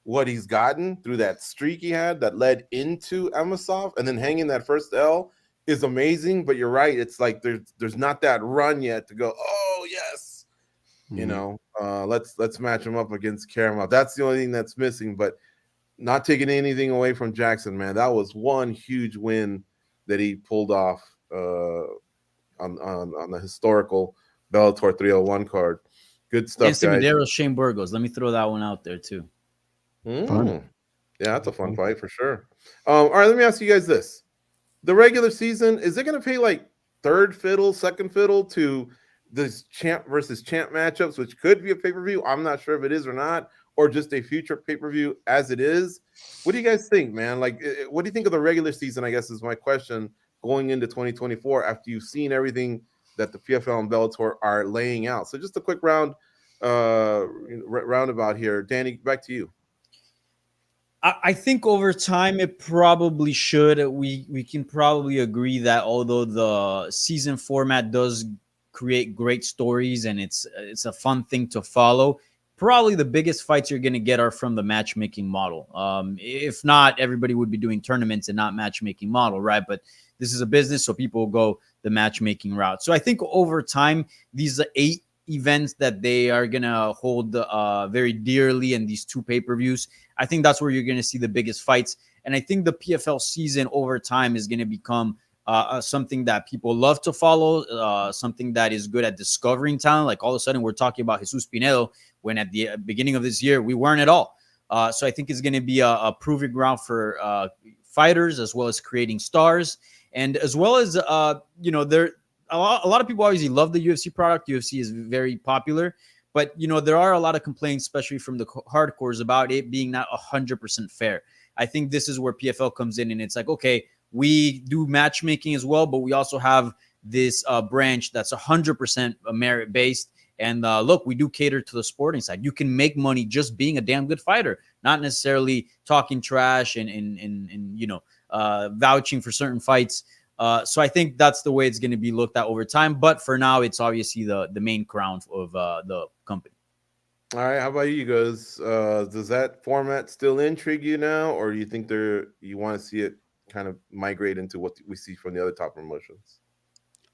A: what he's gotten through that streak he had that led into Amosov, and then hanging that first L is amazing. But you're right, it's like there's not that run yet to go, oh yes, let's match him up against Karamov. That's the only thing that's missing. But not taking anything away from Jackson, man, that was one huge win that he pulled off on the historical Bellator 301 card. Good stuff, guys.
D: Medeiros, Shane Burgos. Let me throw that one out there too.
A: Yeah, that's a fun fight for sure. All right, let me ask you guys this. The regular season, is it going to pay third fiddle, second fiddle to this champ versus champ matchups, which could be a pay-per-view? I'm not sure if it is or not, or just a future pay-per-view as it is. What do you guys think, man? What do you think of the regular season, I guess, is my question, going into 2024 after you've seen everything that the PFL and Bellator are laying out? So just a quick roundabout here. Danny, back to you.
D: I think over time it probably should. We can probably agree that although the season format does create great stories and it's a fun thing to follow, probably the biggest fights you're going to get are from the matchmaking model. If not, everybody would be doing tournaments and not matchmaking model, right? But this is a business, so people will go the matchmaking route. So I think over time, these 8 events that they are going to hold very dearly in these 2 pay-per-views, I think that's where you're going to see the biggest fights. And I think the PFL season over time is going to become something that people love to follow, something that is good at discovering talent. Like all of a sudden we're talking about Jesus Pinedo when at the beginning of this year we weren't at all. So I think it's going to be a proving ground for fighters as well as creating stars. And as well as, there a lot of people obviously love the UFC product. UFC is very popular. But, there are a lot of complaints, especially from the hardcores, about it being not 100% fair. I think this is where PFL comes in, and it's like, okay, we do matchmaking as well, but we also have this branch that's 100% merit based. And look, we do cater to the sporting side. You can make money just being a damn good fighter, not necessarily talking trash and vouching for certain fights. So I think that's the way it's going to be looked at over time. But for now, it's obviously the main crown of the company.
A: All right, how about you guys? Does that format still intrigue you now, or do you think you want to see it kind of migrate into what we see from the other top promotions?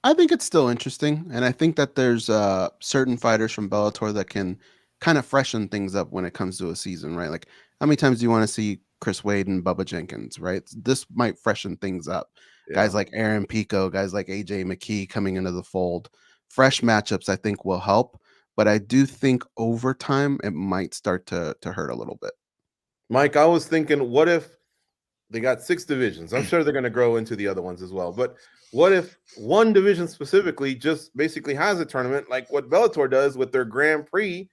C: I think it's still interesting, and I think that there's certain fighters from Bellator that can kind of freshen things up when it comes to a season, right? Like, how many times do you want to see Chris Wade and Bubba Jenkins, right? This might freshen things up.
A: Yeah.
C: Guys like Aaron Pico, guys like AJ McKee coming into the fold. Fresh matchups, I think, will help, but I do think over time it might start to hurt a little bit.
A: Mike, I was thinking, what if they got 6 divisions? I'm sure they're going to grow into the other ones as well, but what if one division specifically just basically has a tournament like what Bellator does with their Grand Prix,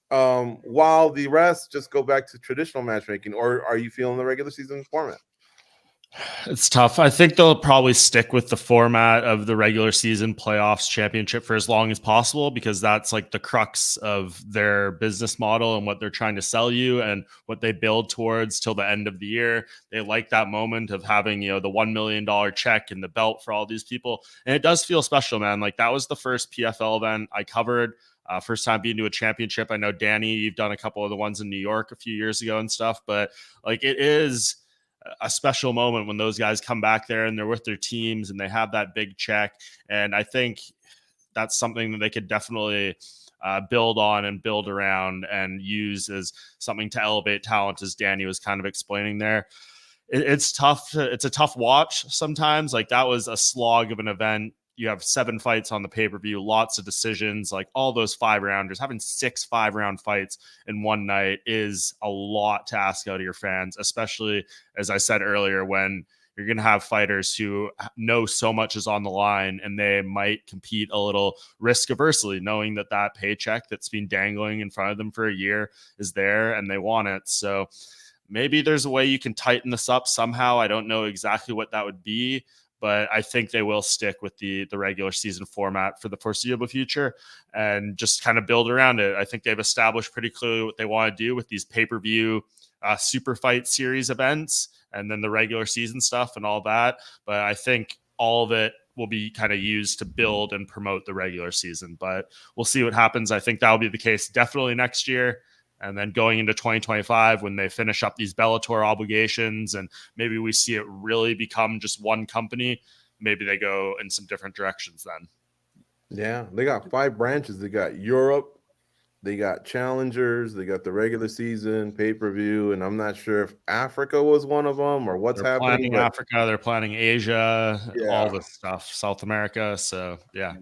A: while the rest just go back to traditional matchmaking? Or are you feeling the regular season format?
B: It's tough. I think they'll probably stick with the format of the regular season playoffs championship for as long as possible, because that's like the crux of their business model and what they're trying to sell you and what they build towards till the end of the year. They like that moment of having, the $1 million check and the belt for all these people. And it does feel special, man. Like, that was the first PFL event I covered. First time being to a championship. I know, Danny, you've done a couple of the ones in New York a few years ago and stuff, but like, it is a special moment when those guys come back there and they're with their teams and they have that big check. And I think that's something that they could definitely build on and build around and use as something to elevate talent, as Danny was kind of explaining there. It's tough. It's a tough watch sometimes. Like, that was a slog of an event. You have 7 fights on the pay-per-view, lots of decisions, like all those 5-rounders. Having 6 5-round fights in one night is a lot to ask out of your fans, especially, as I said earlier, when you're going to have fighters who know so much is on the line and they might compete a little risk aversely, knowing that that paycheck that's been dangling in front of them for a year is there and they want it. So maybe there's a way you can tighten this up somehow. I don't know exactly what that would be, but I think they will stick with the regular season format for the foreseeable future and just kind of build around it. I think they've established pretty clearly what they want to do with these pay-per-view super fight series events and then the regular season stuff and all that. But I think all of it will be kind of used to build and promote the regular season. But we'll see what happens. I think that'll be the case definitely next year. And then going into 2025, when they finish up these Bellator obligations and maybe we see it really become just one company, maybe they go in some different directions then.
A: Yeah, they got 5 branches. They got Europe, they got challengers, they got the regular season, pay-per-view, and I'm not sure if Africa was one of them or what's
B: they're
A: happening.
B: Planning Africa, they're planning Asia,
A: Yeah.
B: all this stuff, South America. So, yeah.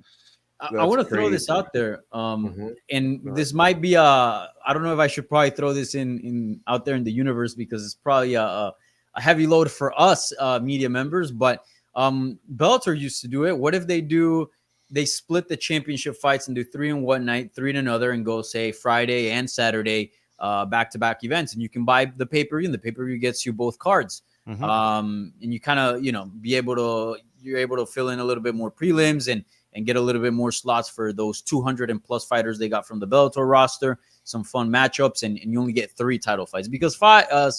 D: I want to throw this out there,
A: Mhm.
D: and this might be I don't know if I should probably throw this in out there in the universe, because it's probably a heavy load for us media members. But Bellator used to do it. What if they split the championship fights and do 3 in one night, 3 in another, and go, say, Friday and Saturday back-to-back events, and you can buy the pay-per-view, and the pay-per-view gets you both cards. And you kind of you're able to fill in a little bit more prelims and get a little bit more slots for those 200 and plus fighters they got from the Bellator roster, some fun matchups, and you only get 3 title fights, because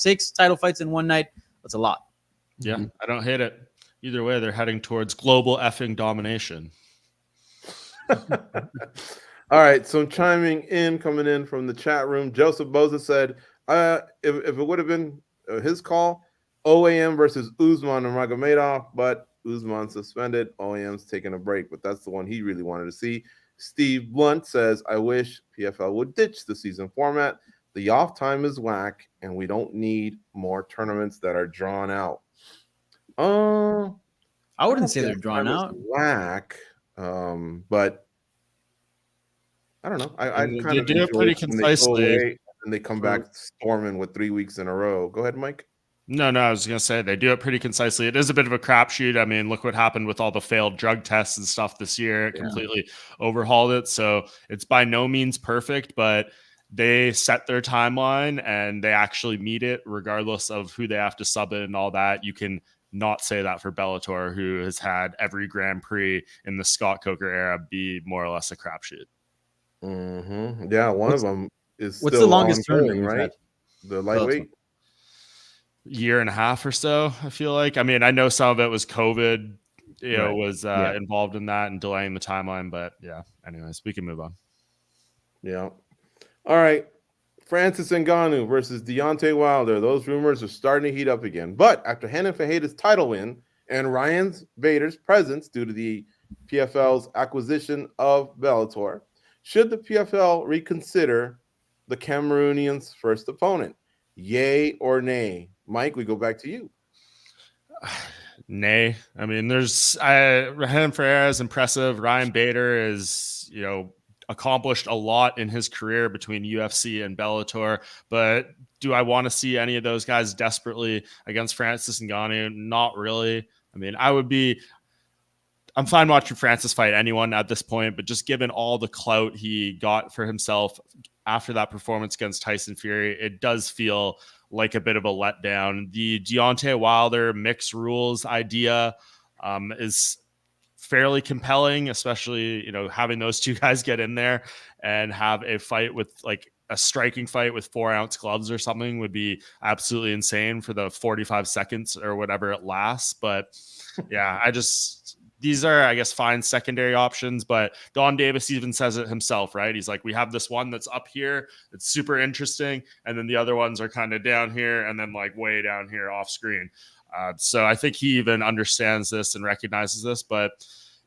D: 6 title fights in one night, that's a lot.
B: Yeah, I don't hate it. Either way, they're heading towards global effing domination.
A: All right, so coming in from the chat room, Joseph Boza said, if it would have been his call, OAM versus Usman and Magomedov, but Usman suspended, OAM's taking a break, but that's the one he really wanted to see. Steve Blunt says, I wish PFL would ditch the season format. The off time is whack, and we don't need more tournaments that are drawn out.
D: I wouldn't say they're drawn out.
A: Whack, but I don't know. I kind of
B: do it pretty concisely,
A: and they come back storming with 3 weeks in a row. Go ahead, Mike.
B: No, I was going to say they do it pretty concisely. It is a bit of a crapshoot. I mean, look what happened with all the failed drug tests and stuff this year. It completely overhauled it. So it's by no means perfect, but they set their timeline and they actually meet it regardless of who they have to sub in and all that. You can not say that for Bellator, who has had every Grand Prix in the Scott Coker era be more or less a crapshoot.
A: Yeah, one of them is
D: What's
A: still
D: the longest tournament
A: ongoing,
D: we've
A: right?
D: had?
A: The lightweight.
B: Year and a half or so, I feel like. I mean, I know some of it was COVID,
D: Right.
B: was
D: Yeah.
B: involved in that and delaying the timeline, but yeah. Anyways, we can move on.
A: Yeah. All right. Francis Ngannou versus Deontay Wilder. Those rumors are starting to heat up again. But after Renan Fajeda's title win and Ryan Bader's presence due to the PFL's acquisition of Bellator, should the PFL reconsider the Cameroonian's first opponent? Yay or nay? Mike, we go back to you.
B: Nay. I mean, there's Renan Ferreira is impressive. Ryan Bader is, accomplished a lot in his career between UFC and Bellator. But do I want to see any of those guys desperately against Francis Ngannou? Not really. I mean, I'm fine watching Francis fight anyone at this point, but just given all the clout he got for himself after that performance against Tyson Fury, it does feel like a bit of a letdown. The Deontay Wilder mixed rules idea is fairly compelling, especially, having those two guys get in there and have a fight with like a striking fight with 4-ounce gloves or something would be absolutely insane for the 45 seconds or whatever it lasts. But yeah, these are, I guess, fine secondary options, but Don Davis even says it himself, right? He's like, we have this one that's up here. It's super interesting. And then the other ones are kind of down here and then like way down here off screen. So I think he even understands this and recognizes this. But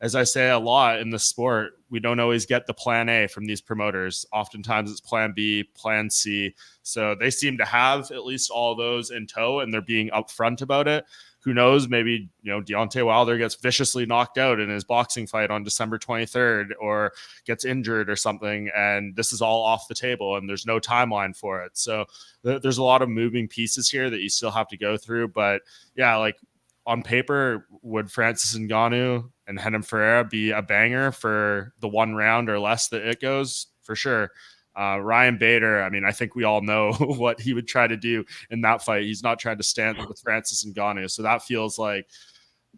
B: as I say a lot in the sport, we don't always get the plan A from these promoters. Oftentimes it's plan B, plan C. So they seem to have at least all those in tow and they're being upfront about it. Who knows? Maybe, Deontay Wilder gets viciously knocked out in his boxing fight on December 23rd or gets injured or something. And this is all off the table and there's no timeline for it. So there's a lot of moving pieces here that you still have to go through. But yeah, like on paper, would Francis Ngannou and Renan Ferreira be a banger for the 1 round or less that it goes? For sure. Ryan Bader, I mean, I think we all know what he would try to do in that fight. He's not trying to stand with Francis Ngannou. So that feels like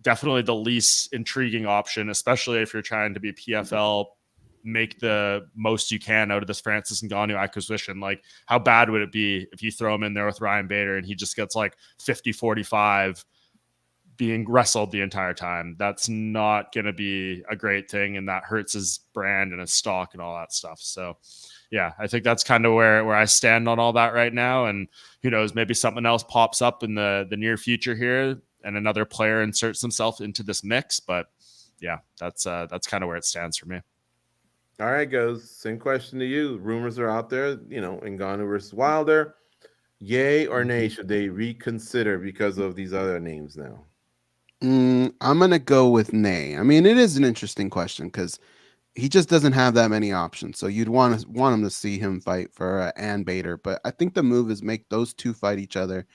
B: definitely the least intriguing option, especially if you're trying to be PFL, make the most you can out of this Francis Ngannou acquisition. Like, how bad would it be if you throw him in there with Ryan Bader and he just gets like 50-45 being wrestled the entire time? That's not going to be a great thing. And that hurts his brand and his stock and all that stuff. So yeah, I think that's kind of where I stand on all that right now. And who knows, maybe something else pops up in the near future here and another player inserts himself into this mix. But yeah, that's kind of where it stands for me.
A: All right, guys. Same question to you. Rumors are out there, Ngannou versus Wilder. Yay or nay? Should they reconsider because of these other names now?
C: I'm going to go with nay. I mean, it is an interesting question because he just doesn't have that many options. So you'd want him to see him fight for and Bader. But I think the move is make those two fight each other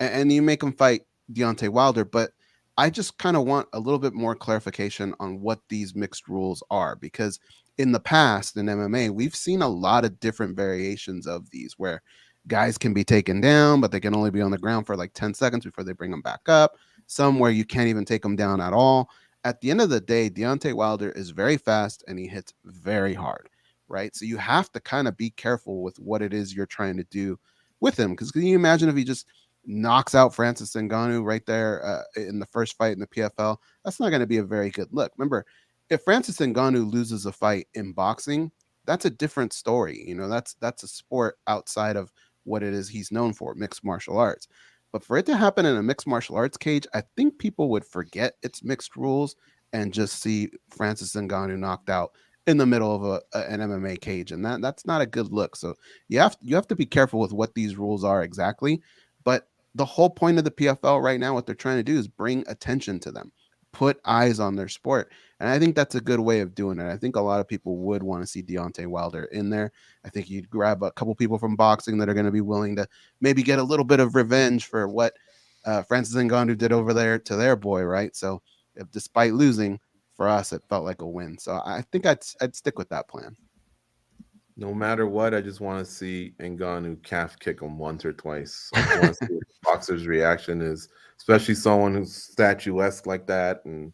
C: and you make them fight Deontay Wilder. But I just kind of want a little bit more clarification on what these mixed rules are, because in the past in MMA, we've seen a lot of different variations of these where guys can be taken down, but they can only be on the ground for like 10 seconds before they bring them back up. Some where you can't even take them down at all. At the end of the day, Deontay Wilder is very fast and he hits very hard, right? So you have to kind of be careful with what it is you're trying to do with him. Because can you imagine if he just knocks out Francis Ngannou right there in the first fight in the PFL? That's not going to be a very good look. Remember, if Francis Ngannou loses a fight in boxing, that's a different story. That's a sport outside of what it is he's known for, mixed martial arts. But for it to happen in a mixed martial arts cage, I think people would forget it's mixed rules and just see Francis Ngannou knocked out in the middle of an MMA cage, and that's not a good look. So you have to be careful with what these rules are exactly. But the whole point of the PFL right now, what they're trying to do is bring attention to them, put eyes on their sport. And I think that's a good way of doing it. I think a lot of people would want to see Deontay Wilder in there. I think you'd grab a couple people from boxing that are going to be willing to maybe get a little bit of revenge for what Francis Ngannou did over there to their boy, right? So despite losing, for us, it felt like a win. So I think I'd stick with that plan.
A: No matter what, I just want to see Ngannou calf kick him once or twice. I just want to see what the boxer's reaction is, especially someone who's statuesque like that. And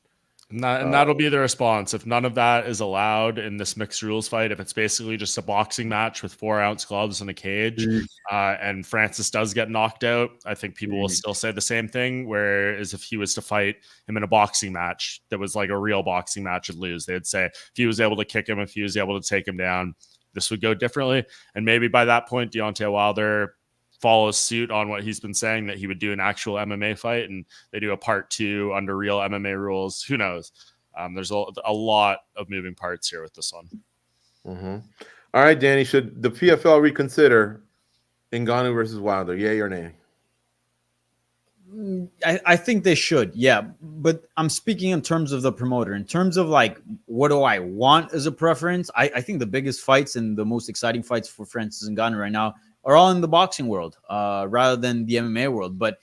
B: And that'll be the response. If none of that is allowed in this mixed rules fight, if it's basically just a boxing match with 4-ounce gloves and a cage, and Francis does get knocked out, I think people will still say the same thing. Whereas if he was to fight him in a boxing match that was like a real boxing match, would lose. They'd say if he was able to kick him, if he was able to take him down, this would go differently. And maybe by that point, Deontay Wilder follows suit on what he's been saying, that he would do an actual MMA fight, and they do a part 2 under real MMA rules. Who knows? There's a lot of moving parts here with this one.
A: Mm-hmm. All right, Danny, should the PFL reconsider Ngannou versus Wilder? Yay or nay?
D: I think they should, yeah. But I'm speaking in terms of the promoter. In terms of like, what do I want as a preference? I think the biggest fights and the most exciting fights for Francis Ngannou right now are all in the boxing world rather than the MMA world. But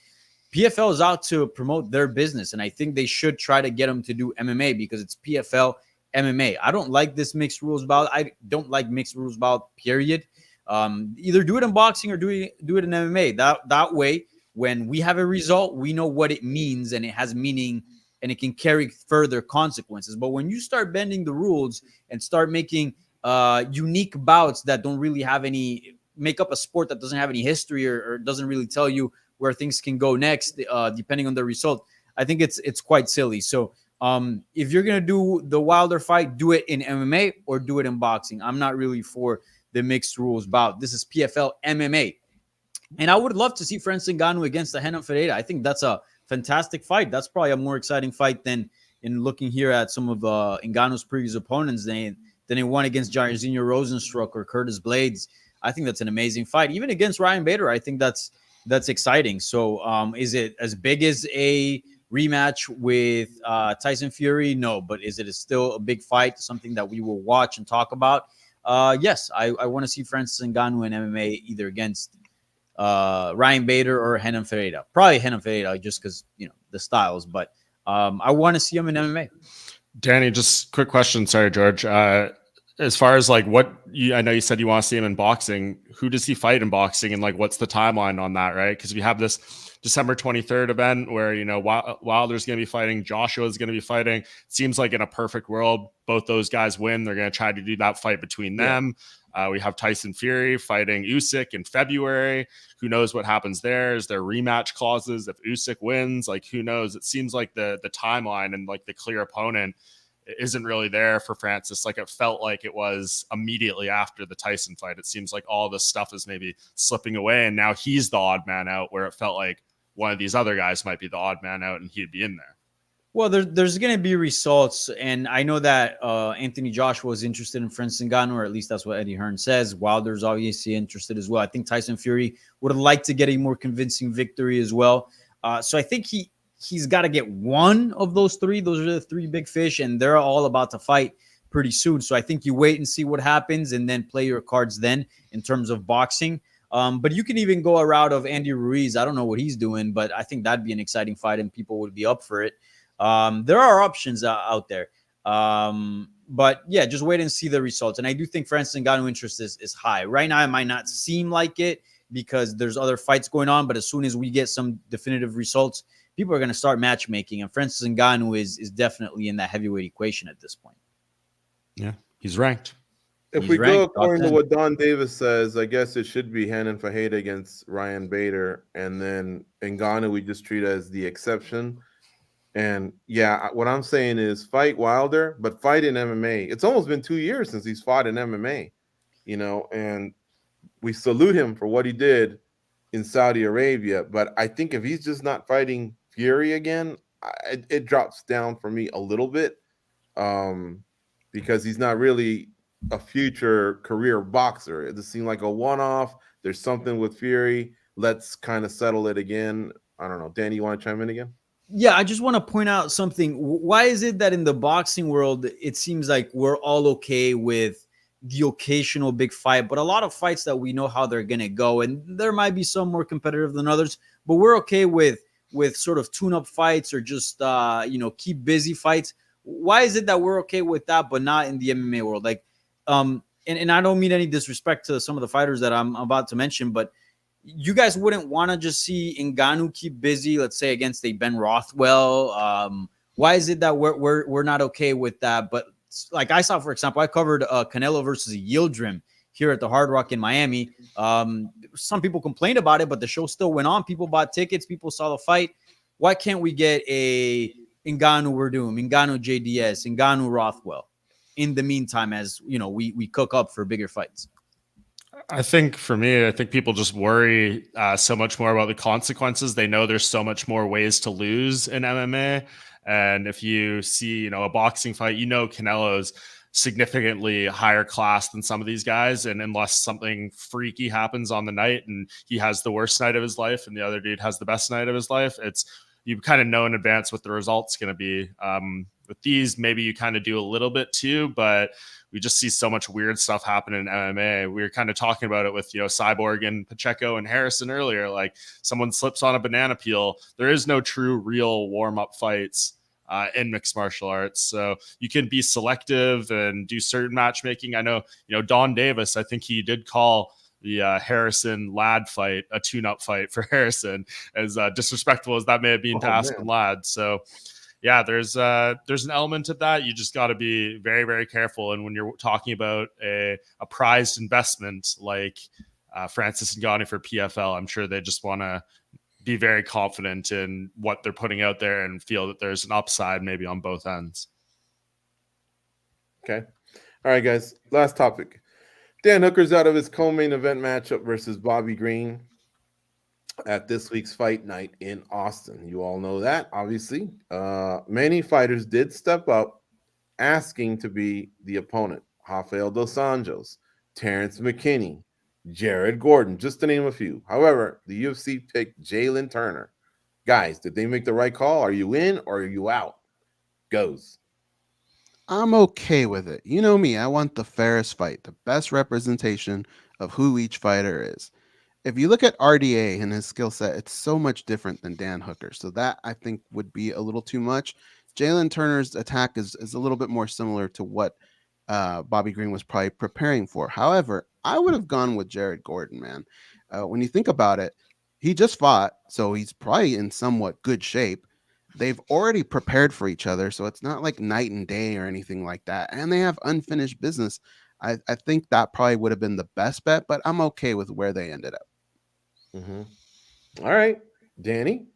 D: PFL is out to promote their business, and I think they should try to get them to do MMA because it's PFL MMA. I don't like this mixed rules bout. I don't like mixed rules bout, period. Either do it in boxing or do it in MMA. That way, when we have a result, we know what it means and it has meaning and it can carry further consequences. But when you start bending the rules and start making unique bouts that don't really have any, make up a sport that doesn't have any history or doesn't really tell you where things can go next, depending on the result, I think it's quite silly. So if you're going to do the Wilder fight, do it in MMA or do it in boxing. I'm not really for the mixed rules bout. This is PFL MMA. And I would love to see Francis Ngannou against the Renan Ferreira. I think that's a fantastic fight. That's probably a more exciting fight than in looking here at some of Ngannou's previous opponents than he won against Jairzinho Rosenstruck or Curtis Blades. I think that's an amazing fight. Even against Ryan Bader, I think that's exciting. So is it as big as a rematch with Tyson Fury? No, but is it still a big fight, something that we will watch and talk about? Yes, I want to see Francis Ngannou in MMA either against Ryan Bader or Renan Ferreira. Probably Renan Ferreira just because, the styles. But I want to see him in MMA.
B: Danny, just quick question. Sorry, George. As far as like I know you said you want to see him in boxing. Who does he fight in boxing, and like what's the timeline on that? Right, because we have this December 23rd event where Wilder's going to be fighting, Joshua's going to be fighting. It seems like in a perfect world, both those guys win. They're going to try to do that fight between them. We have Tyson Fury fighting Usyk in February. Who knows what happens there? Is there rematch clauses if Usyk wins? Like, who knows? It seems like the timeline and like the clear opponent isn't really there for Francis. Like, it felt like it was immediately after the Tyson fight. It seems like all this stuff is maybe slipping away, and now he's the odd man out, where it felt like one of these other guys might be the odd man out and he'd be in there.
D: Well, there's going to be results, and I know that Anthony Joshua is interested in Francis Ngannou, or at least that's what Eddie Hearn says. Wilder's obviously interested as well. I think Tyson Fury would have liked to get a more convincing victory as well. So I think he's got to get one of those three. Those are the three big fish, and they're all about to fight pretty soon. So I think you wait and see what happens and then play your cards then in terms of boxing. But you can even go a route of Andy Ruiz. I don't know what he's doing, but I think that'd be an exciting fight and people would be up for it. There are options out there. But yeah, just wait and see the results. And I do think Francis Ngannou interest is high. Right now, it might not seem like it because there's other fights going on, but as soon as we get some definitive results, people are going to start matchmaking. And Francis Ngannou is definitely in that heavyweight equation at this point.
B: Yeah, he's ranked.
A: If we go according to what Don Davis says, I guess it should be Renan Ferreira against Ryan Bader. And then Ngannou we just treat as the exception. And yeah, what I'm saying is fight Wilder, but fight in MMA. It's almost been 2 years since he's fought in MMA, and we salute him for what he did in Saudi Arabia. But I think if he's just not fighting Fury again, it drops down for me a little bit because he's not really a future career boxer. It just seemed like a one-off. There's something with Fury. Let's kind of settle it again. I don't know. Danny, you want to chime in again?
D: Yeah, I just want to point out something. Why is it that in the boxing world, it seems like we're all okay with the occasional big fight, but a lot of fights that we know how they're going to go, and there might be some more competitive than others, but we're okay with sort of tune-up fights or just, keep busy fights. Why is it that we're okay with that, but not in the MMA world? Like, and I don't mean any disrespect to some of the fighters that I'm about to mention, but you guys wouldn't want to just see Ngannou keep busy, let's say against a Ben Rothwell. Why is it that we're not okay with that? But like I saw, for example, I covered Canelo versus Yildirim here at the Hard Rock in Miami. Some people complained about it, but the show still went on. People bought tickets. People saw the fight. Why can't we get a Ngannou Werdum, Ngannou JDS, Ngannou Rothwell in the meantime as, you know, we cook up for bigger fights?
B: I think for me, I think people just worry so much more about the consequences. They know there's so much more ways to lose in MMA. And if you see, you know, a boxing fight, you know, Canelo's significantly higher class than some of these guys. And unless something freaky happens on the night and he has the worst night of his life and the other dude has the best night of his life, you kind of know in advance what the result's going to be. With these, maybe you kind of do a little bit too, but we just see so much weird stuff happen in MMA. We were kind of talking about it with, you know, Cyborg and Pacheco and Harrison earlier. Like, someone slips on a banana peel. There is no true, real warm-up fights in mixed martial arts. So you can be selective and do certain matchmaking. I know, you know, Don Davis, I think he did call the Harrison Ladd fight a tune-up fight for Harrison, as disrespectful as that may have been to Aspen Ladd. So yeah, there's an element of that. You just got to be very, very careful. And when you're talking about a prized investment like Francis Ngannou for PFL, I'm sure they just want to be very confident in what they're putting out there and feel that there's an upside maybe on both ends.
A: Okay. All right, guys. Last topic. Dan Hooker's out of his co-main event matchup versus Bobby Green at this week's fight night in Austin. You all know that, obviously. Many fighters did step up asking to be the opponent. Rafael Dos Anjos, Terrence McKinney, Jared Gordon, just to name a few. However, the UFC picked Jalin Turner. Guys, did they make the right call? Are you in or are you out? Goes.
C: I'm okay with it. You know me, I want the fairest fight, the best representation of who each fighter is. If you look at RDA and his skill set, it's so much different than Dan Hooker. So that, I think, would be a little too much. Jalin Turner's attack is a little bit more similar to what Bobby Green was probably preparing for. However, I would have gone with Jared Gordon, man. When you think about it, he just fought, so he's probably in somewhat good shape. They've already prepared for each other, so it's not like night and day or anything like that. And they have unfinished business. I think that probably would have been the best bet, but I'm okay with where they ended up.
A: Mm-hmm. All right, Danny.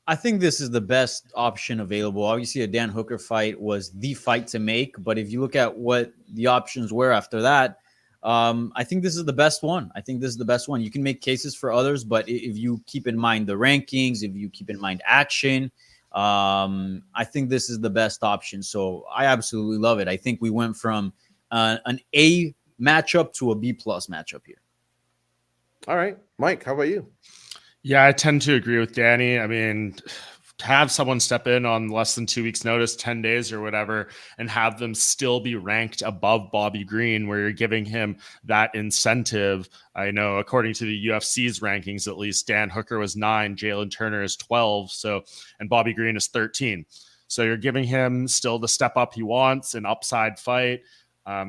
D: I think this is the best option available. Obviously, a Dan Hooker fight was the fight to make, but if you look at what the options were after that, I think this is the best one. I think this is the best one. You can make cases for others, but if you keep in mind the rankings, if you keep in mind action, I think this is the best option. So I absolutely love it. I think we went from an A matchup to a B plus matchup here.
A: All right, Mike, how about you?
B: Yeah, I tend to agree with Danny. I mean, to have someone step in on less than 2 weeks notice, 10 days or whatever, and have them still be ranked above Bobby Green, where you're giving him that incentive. I know according to the UFC's rankings, at least, Dan Hooker was 9, Jalin Turner is 12, and Bobby Green is 13. So you're giving him still the step up he wants, an upside fight.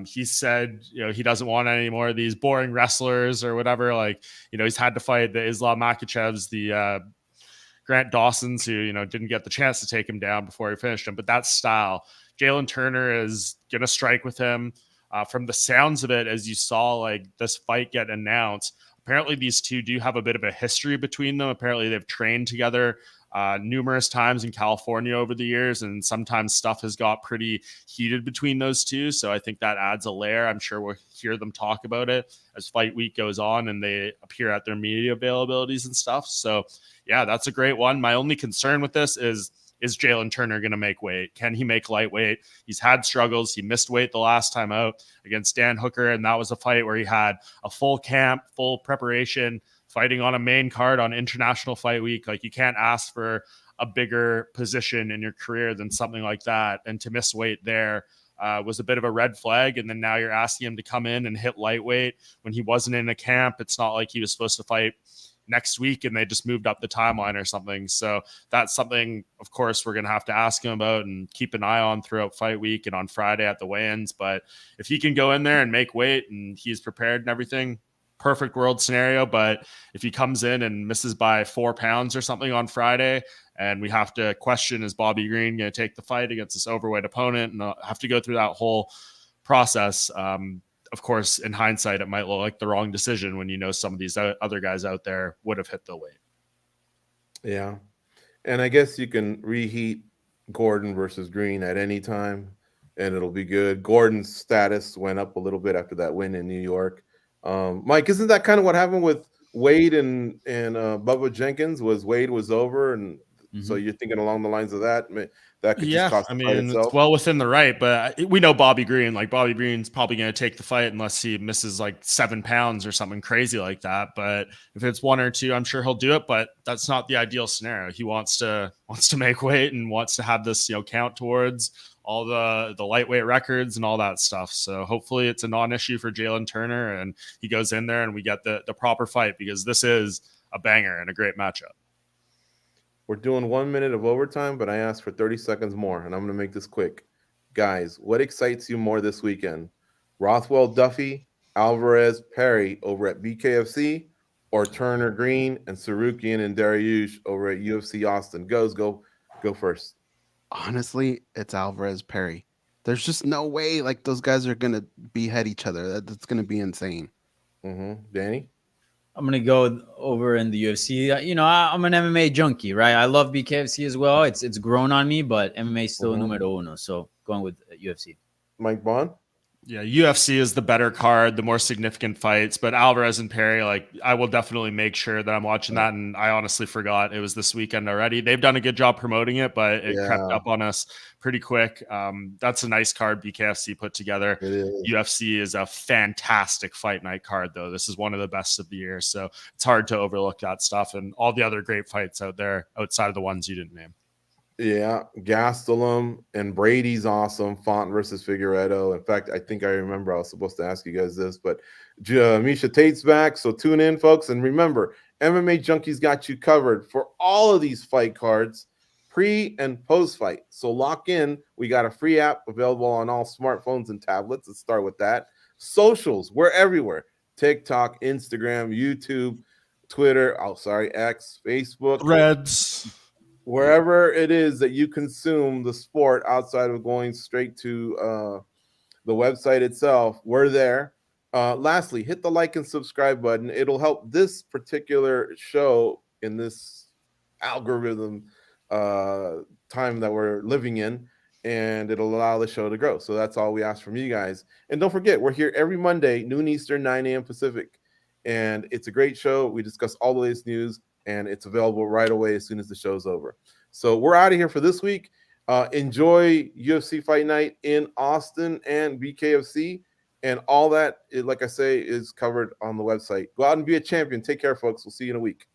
B: He said, you know, he doesn't want any more of these boring wrestlers or whatever. Like, you know, he's had to fight the Islam Makhachevs, the Grant Dawsons, who, you know, didn't get the chance to take him down before he finished him. But that style, Jalin Turner is going to strike with him. From the sounds of it, as you saw, like, this fight get announced, apparently these two do have a bit of a history between them. Apparently they've trained together numerous times in California over the years, and sometimes stuff has got pretty heated between those two. So I think that adds a layer. I'm sure we'll hear them talk about it as fight week goes on and they appear at their media availabilities and stuff. So yeah, that's a great one. My only concern with this is Jalin Turner going to make weight? Can he make lightweight? He's had struggles. He missed weight the last time out against Dan Hooker, and that was a fight where he had a full camp, full preparation, fighting on a main card on International Fight Week. Like, you can't ask for a bigger position in your career than something like that. And to miss weight there was a bit of a red flag. And then now you're asking him to come in and hit lightweight when he wasn't in a camp. It's not like he was supposed to fight, next week and they just moved up the timeline or something. So that's something, of course, we're going to have to ask him about and keep an eye on throughout fight week and on Friday at the weigh-ins. But if he can go in there and make weight and he's prepared and everything, perfect world scenario. But if he comes in and misses by 4 pounds or something on Friday, and we have to question, is Bobby Green going to take the fight against this overweight opponent, and have to go through that whole process. Of course, in hindsight, it might look like the wrong decision when you know some of these other guys out there would have hit the weight.
A: Yeah. And I guess you can reheat Gordon versus Green at any time, and it'll be good. Gordon's status went up a little bit after that win in New York. Mike, isn't that kind of what happened with Wade and Bubba Jenkins? Was Wade was over, and so you're thinking along the lines of that? That could just cost the fight itself.
B: It's well within the right, but we know Bobby Green. Like, Bobby Green's probably going to take the fight unless he misses like 7 pounds or something crazy like that. But if it's 1 or 2, I'm sure he'll do it. But that's not the ideal scenario. He wants to make weight and wants to have this, count towards all the lightweight records and all that stuff. So hopefully it's a non-issue for Jalin Turner and he goes in there and we get the proper fight, because this is a banger and a great matchup.
A: We're doing 1 minute of overtime, but I asked for 30 seconds more, and I'm going to make this quick. Guys, what excites you more this weekend? Rothwell Duffy, Alvarez Perry over at BKFC, or Turner Green and Sarukian and Dariush over at UFC Austin? Go first.
C: Honestly, it's Alvarez Perry. There's just no way like those guys are going to behead each other. That's going to be insane.
A: Danny?
D: I'm going to go over in the UFC. I'm an MMA junkie, right? I love BKFC as well. It's grown on me, but MMA is still numero uno. So going with UFC.
A: Mike Bond?
B: Yeah, UFC is the better card, the more significant fights, but Alvarez and Perry, I will definitely make sure that I'm watching that. And I honestly forgot it was this weekend already. They've done a good job promoting it, but it crept up on us pretty quick. That's a nice card BKFC put together. UFC is a fantastic fight night card, though. This is one of the best of the year. So it's hard to overlook that stuff and all the other great fights out there outside of the ones you didn't name.
A: Yeah, Gastelum and Brady's awesome. Font versus Figueredo. In fact, I think I remember I was supposed to ask you guys this, but Misha Tate's back, so tune in, folks. And remember, MMA Junkie's got you covered for all of these fight cards, pre and post fight. So lock in. We got a free app available on all smartphones and tablets. Let's start with that. Socials, we're everywhere. TikTok, Instagram, YouTube, Twitter. X, Facebook,
B: Reds.
A: Wherever it is that you consume the sport outside of going straight to the website itself, we're there. Lastly, hit the like and subscribe button. It'll help this particular show in this algorithm time that we're living in, and it'll allow the show to grow. So that's all we ask from you guys. And don't forget, we're here every Monday, noon Eastern, 9 a.m. Pacific. And it's a great show. We discuss all the latest news, and it's available right away as soon as the show's over. So we're out of here for this week. Enjoy UFC Fight Night in Austin and BKFC, and all that, like I say, is covered on the website. Go out and be a champion. Take care, folks. We'll see you in a week.